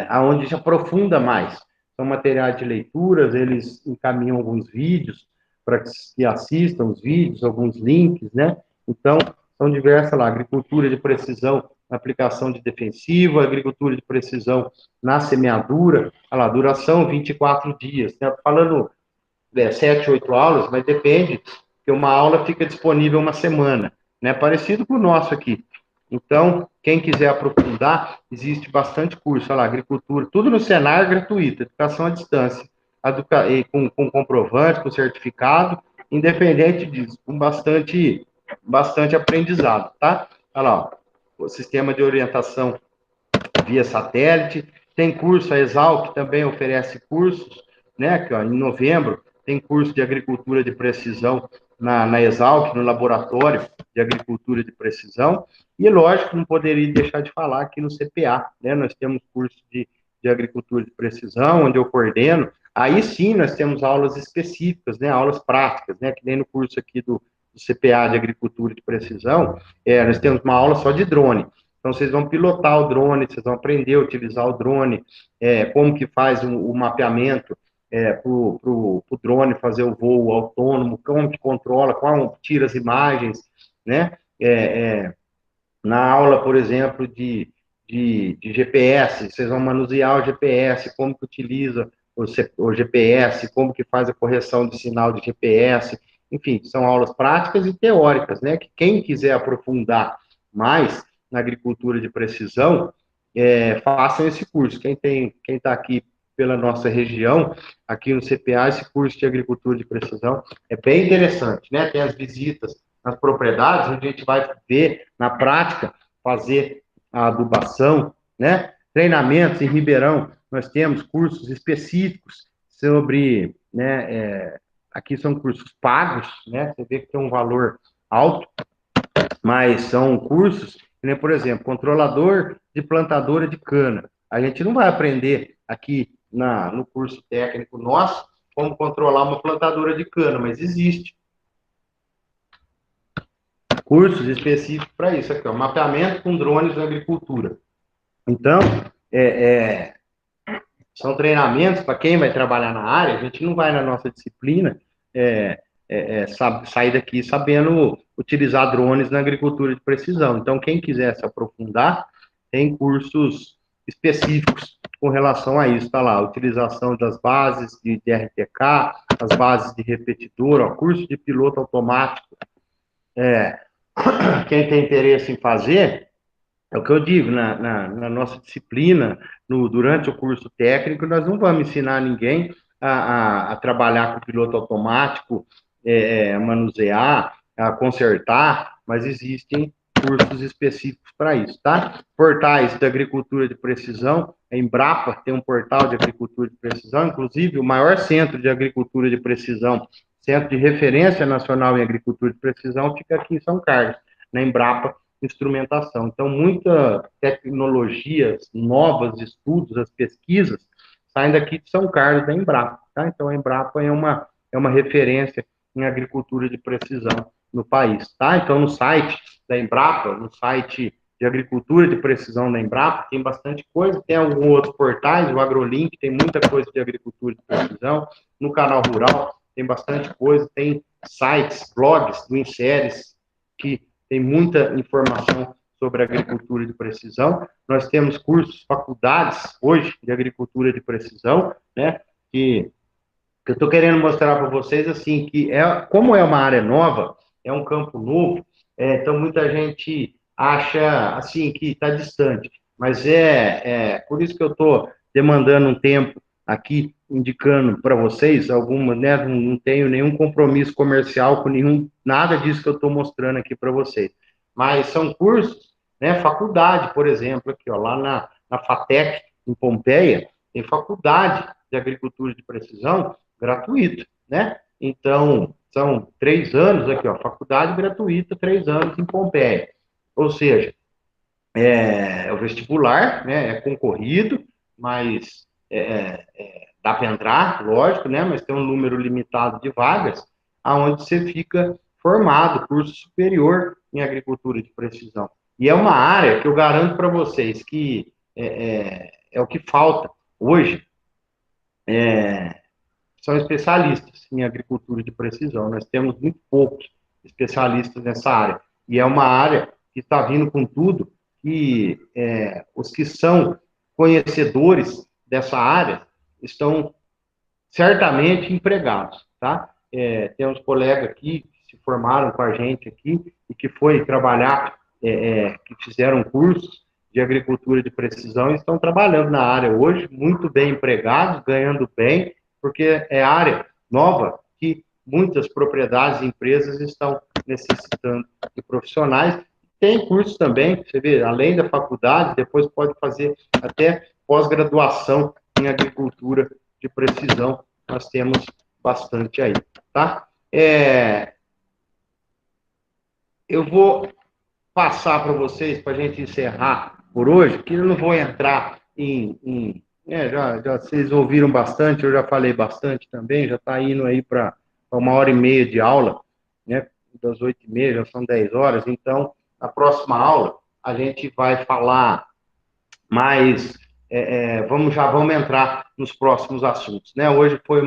aonde se aprofunda mais. São materiais de leituras, eles encaminham alguns vídeos para que assistam os vídeos, alguns links, né? Então, são diversas lá, agricultura de precisão na aplicação de defensivo, agricultura de precisão na semeadura, lá, duração 24 dias. Né? Falando 7, 8 aulas, mas depende, porque uma aula fica disponível uma semana, né? Parecido com o nosso aqui. Então, quem quiser aprofundar, existe bastante curso, olha lá, agricultura, tudo no Senar gratuito, educação à distância, com comprovante, com certificado, independente disso, com bastante aprendizado, tá? Olha lá, ó, o sistema de orientação via satélite, tem curso, a Exalc também oferece cursos, né, que ó, em novembro tem curso de agricultura de precisão na Exalc, no laboratório de agricultura de precisão, e lógico, não poderia deixar de falar aqui no CPA, né, nós temos curso de agricultura de precisão, onde eu coordeno, aí sim nós temos aulas específicas, né, aulas práticas, né, que nem no curso aqui do CPA de agricultura de precisão, nós temos uma aula só de drone. Então, vocês vão pilotar o drone, vocês vão aprender a utilizar o drone, como que faz o mapeamento para o drone fazer o voo autônomo, como que controla, como tira as imagens, né? Na aula, por exemplo, de GPS, vocês vão manusear o GPS, como que utiliza o GPS, como que faz a correção de sinal de GPS, enfim, são aulas práticas e teóricas, né? Que quem quiser aprofundar mais na agricultura de precisão, façam esse curso. Quem está aqui pela nossa região, aqui no CPA, esse curso de agricultura de precisão é bem interessante, né? Tem as visitas nas propriedades, onde a gente vai ver na prática, fazer a adubação, né? Treinamentos em Ribeirão, nós temos cursos específicos sobre, né? Aqui são cursos pagos, né? Você vê que tem um valor alto, mas são cursos, né, por exemplo, controlador de plantadora de cana. A gente não vai aprender aqui no curso técnico nosso como controlar uma plantadora de cana, mas existe cursos específicos para isso aqui, ó, mapeamento com drones na agricultura. Então, são treinamentos para quem vai trabalhar na área. A gente não vai na nossa disciplina sair daqui sabendo utilizar drones na agricultura de precisão. Então, quem quiser se aprofundar, tem cursos específicos com relação a isso. Está lá, a utilização das bases de RTK, as bases de repetidor, ó, curso de piloto automático. Quem tem interesse em fazer, é o que eu digo, na nossa disciplina, durante o curso técnico, nós não vamos ensinar ninguém a trabalhar com piloto automático, a manusear, a consertar, mas existem cursos específicos para isso, tá? Portais de agricultura de precisão, a Embrapa tem um portal de agricultura de precisão, inclusive o maior centro de agricultura de precisão, centro de referência nacional em agricultura de precisão, fica aqui em São Carlos, na Embrapa Instrumentação. Então, muitas tecnologias novas, estudos, as pesquisas, saem daqui de São Carlos, da Embrapa, tá? Então, a Embrapa é uma referência em agricultura de precisão no país, tá? Então, no site da Embrapa, no site de agricultura de precisão da Embrapa, tem bastante coisa, tem alguns outros portais, o AgroLink tem muita coisa de agricultura de precisão, no canal Rural tem bastante coisa, tem sites, blogs do Inseres, que tem muita informação sobre agricultura de precisão. Nós temos cursos, faculdades hoje de agricultura de precisão, né? Que eu estou querendo mostrar para vocês assim que como é uma área nova, é um campo novo, então muita gente acha assim que está distante, mas por isso que eu estou demandando um tempo aqui indicando para vocês algumas, né? Não tenho nenhum compromisso comercial com nada disso que eu estou mostrando aqui para vocês, mas são cursos, né? Faculdade, por exemplo, aqui ó, lá na FATEC em Pompeia tem faculdade de agricultura de precisão gratuito, né? Então, são 3 anos aqui, ó, faculdade gratuita, 3 anos em Pompeia. Ou seja, é o vestibular, né? É concorrido, mas dá para entrar, lógico, né? Mas tem um número limitado de vagas, aonde você fica formado, curso superior em agricultura de precisão. E é uma área que eu garanto para vocês que é o que falta hoje. São especialistas em agricultura de precisão. Nós temos muito poucos especialistas nessa área. E é uma área que está vindo com tudo, e os que são conhecedores dessa área estão certamente empregados, tá? Temos colegas aqui que se formaram com a gente aqui e que foi trabalhar, que fizeram cursos de agricultura de precisão e estão trabalhando na área hoje, muito bem empregados, ganhando bem, porque é área nova que muitas propriedades e empresas estão necessitando de profissionais. Tem cursos também, você vê, além da faculdade, depois pode fazer até pós-graduação em agricultura de precisão, nós temos bastante aí, tá? Eu vou passar para vocês, para a gente encerrar por hoje, que eu não vou entrar já vocês ouviram bastante, eu já falei bastante também, já está indo aí para 1h30 de aula, né? Das 8h30, já são 10 horas, então, na próxima aula, a gente vai falar mais, vamos entrar nos próximos assuntos, né? Hoje foi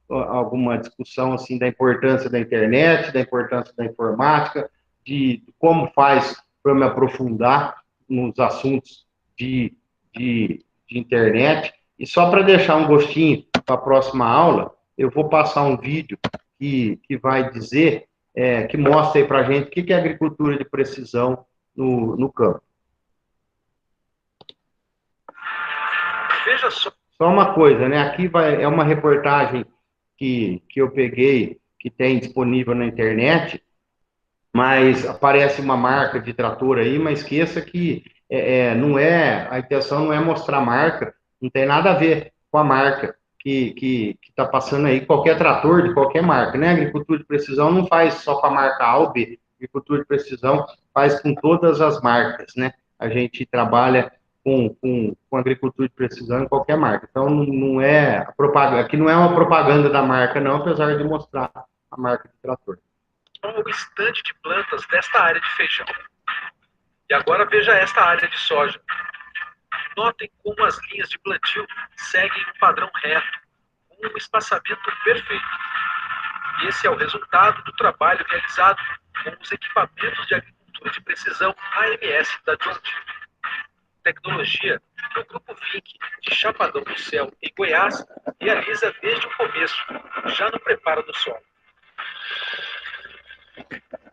alguma discussão, assim, da importância da internet, da importância da informática, de como faz para me aprofundar nos assuntos de internet. E só para deixar um gostinho para a próxima aula, eu vou passar um vídeo que vai dizer, que mostra aí para a gente o que é agricultura de precisão no campo. Veja só uma coisa, né? Aqui é uma reportagem que eu peguei, que tem disponível na internet, mas aparece uma marca de trator aí, mas esqueça que não a intenção não é mostrar marca, não tem nada a ver com a marca que está passando aí, qualquer trator de qualquer marca, né? Agricultura de precisão não faz só com a marca A ou B, agricultura de precisão faz com todas as marcas, né? A gente trabalha com agricultura de precisão em qualquer marca. Então, não é a propaganda, aqui não é uma propaganda da marca, não, apesar de mostrar a marca de trator. O estande de plantas desta área de feijão. E agora veja esta área de soja. Notem como as linhas de plantio seguem um padrão reto, com um espaçamento perfeito. Esse é o resultado do trabalho realizado com os equipamentos de agricultura de precisão AMS da John Deere. tecnologia que o Grupo Vinc, de Chapadão do Céu, em Goiás, realiza desde o começo, já no preparo do solo.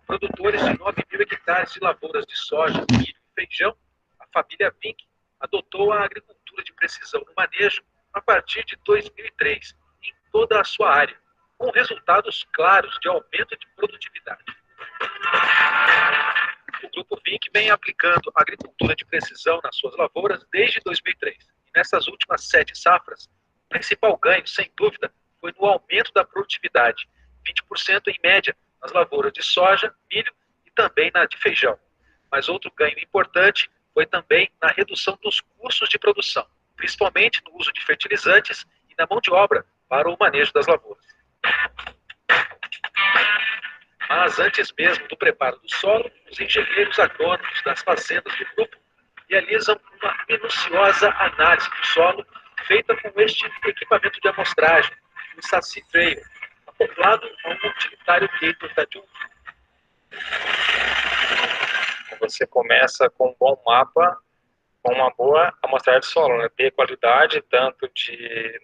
Produtores de 9.000 hectares de lavouras de soja, milho e feijão, a família Vinc adotou a agricultura de precisão no manejo a partir de 2003, em toda a sua área, com resultados claros de aumento de produtividade. O Grupo Vinc vem aplicando agricultura de precisão nas suas lavouras desde 2003. E nessas últimas 7 safras, o principal ganho, sem dúvida, foi no aumento da produtividade, 20% em média nas lavouras de soja, milho e também na de feijão. Mas outro ganho importante foi também na redução dos custos de produção, principalmente no uso de fertilizantes e na mão de obra para o manejo das lavouras. Mas antes mesmo do preparo do solo, os engenheiros agrônomos das fazendas do grupo realizam uma minuciosa análise do solo feita com este equipamento de amostragem, o Saci Trail, acoplado a um utilitário Gator da Jun. Você começa com um bom mapa, com uma boa amostragem de solo, né? Ter qualidade tanto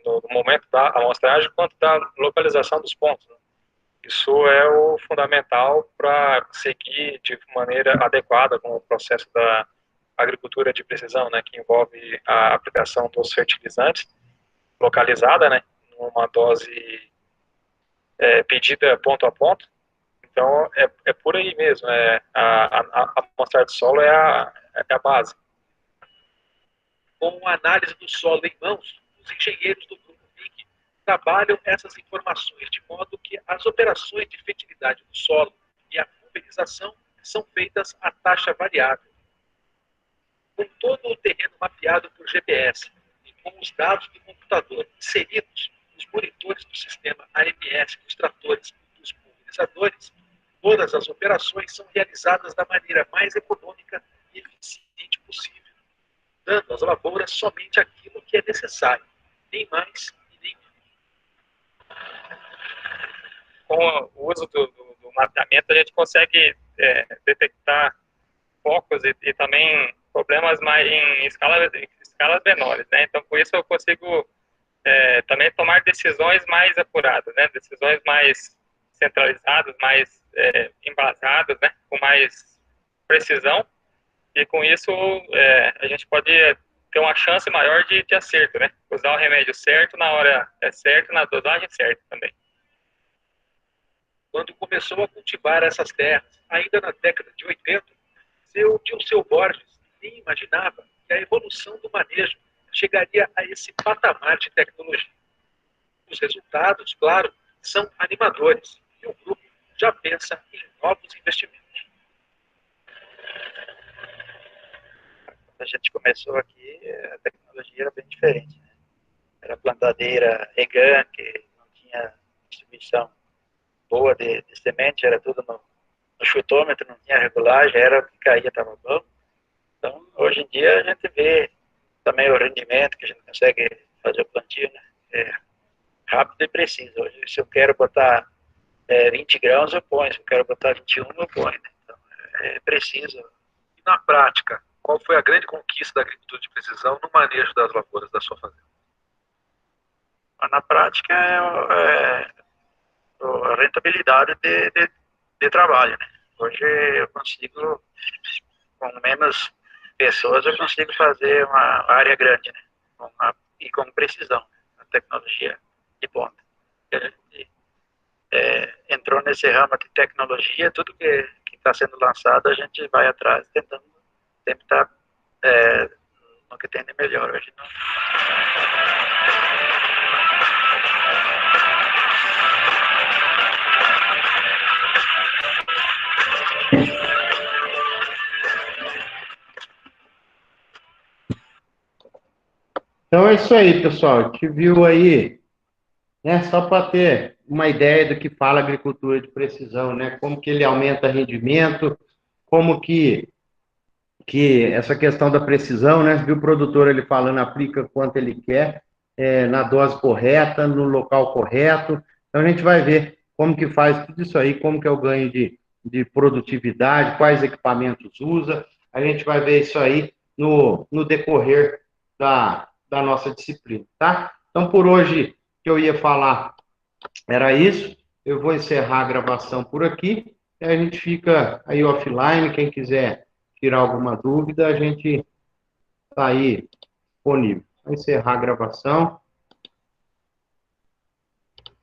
no momento da amostragem quanto da localização dos pontos, né? Isso é o fundamental para seguir de maneira adequada com o processo da agricultura de precisão, né, que envolve a aplicação dos fertilizantes localizada, né, numa dose pedida ponto a ponto. Então, é por aí mesmo, a amostragem de solo é a base. Com a análise do solo em mãos, os engenheiros do Grupo Vinc trabalham essas informações de modo que as operações de fertilidade do solo e a pulverização são feitas a taxa variável. Com todo o terreno mapeado por GPS e com os dados do computador inseridos nos monitores do sistema AMS dos tratores e dos pulverizadores, todas as operações são realizadas da maneira mais econômica e eficiente possível, dando às lavouras somente aquilo que é necessário, nem mais e nem menos. Com o uso do mapeamento, a gente consegue detectar focos e também problemas mais em escalas menores, né? Então, com isso, eu consigo também tomar decisões mais apuradas, né? Decisões mais centralizadas, mais embasadas, né? Com mais precisão. E com isso, a gente pode ter uma chance maior de acerto, né? Usar o remédio certo na hora certa, na dosagem certa também. Quando começou a cultivar essas terras, ainda na década de 80, seu Dilceu Borges nem imaginava que a evolução do manejo chegaria a esse patamar de tecnologia. Os resultados, claro, são animadores e o grupo já pensa em novos investimentos. Quando a gente começou aqui, a tecnologia era bem diferente, né? Era plantadeira Egan, que não tinha distribuição boa de semente, era tudo no chutômetro, não tinha regulagem, era o que caía, estava bom. Então, hoje em dia, a gente vê também o rendimento, que a gente consegue fazer o plantio, né? Rápido e preciso. Hoje, se eu quero botar 20 grãos, eu ponho. Se eu quero botar 21, eu ponho. Né? Então, é preciso. E na prática, qual foi a grande conquista da agricultura de precisão no manejo das lavouras da sua fazenda? Na prática, a rentabilidade de trabalho, né? Hoje eu consigo, com menos pessoas, eu consigo fazer uma área grande, né? E com precisão, a tecnologia de ponta. A gente entrou nesse ramo de tecnologia, tudo que está sendo lançado, a gente vai atrás, tentando sempre estar no que tem de melhor hoje. Não. Então é isso aí, pessoal. A gente viu aí, né, só para ter uma ideia do que fala agricultura de precisão, né? Como que ele aumenta rendimento, como que essa questão da precisão, né? Viu o produtor ele falando, aplica quanto ele quer, na dose correta, no local correto. Então a gente vai ver como que faz tudo isso aí, como que é o ganho de produtividade, quais equipamentos usa. A gente vai ver isso aí no decorrer da nossa disciplina, tá? Então, por hoje, que eu ia falar era isso. Eu vou encerrar a gravação por aqui, e a gente fica aí offline. Quem quiser tirar alguma dúvida, a gente está aí disponível. Vou encerrar a gravação.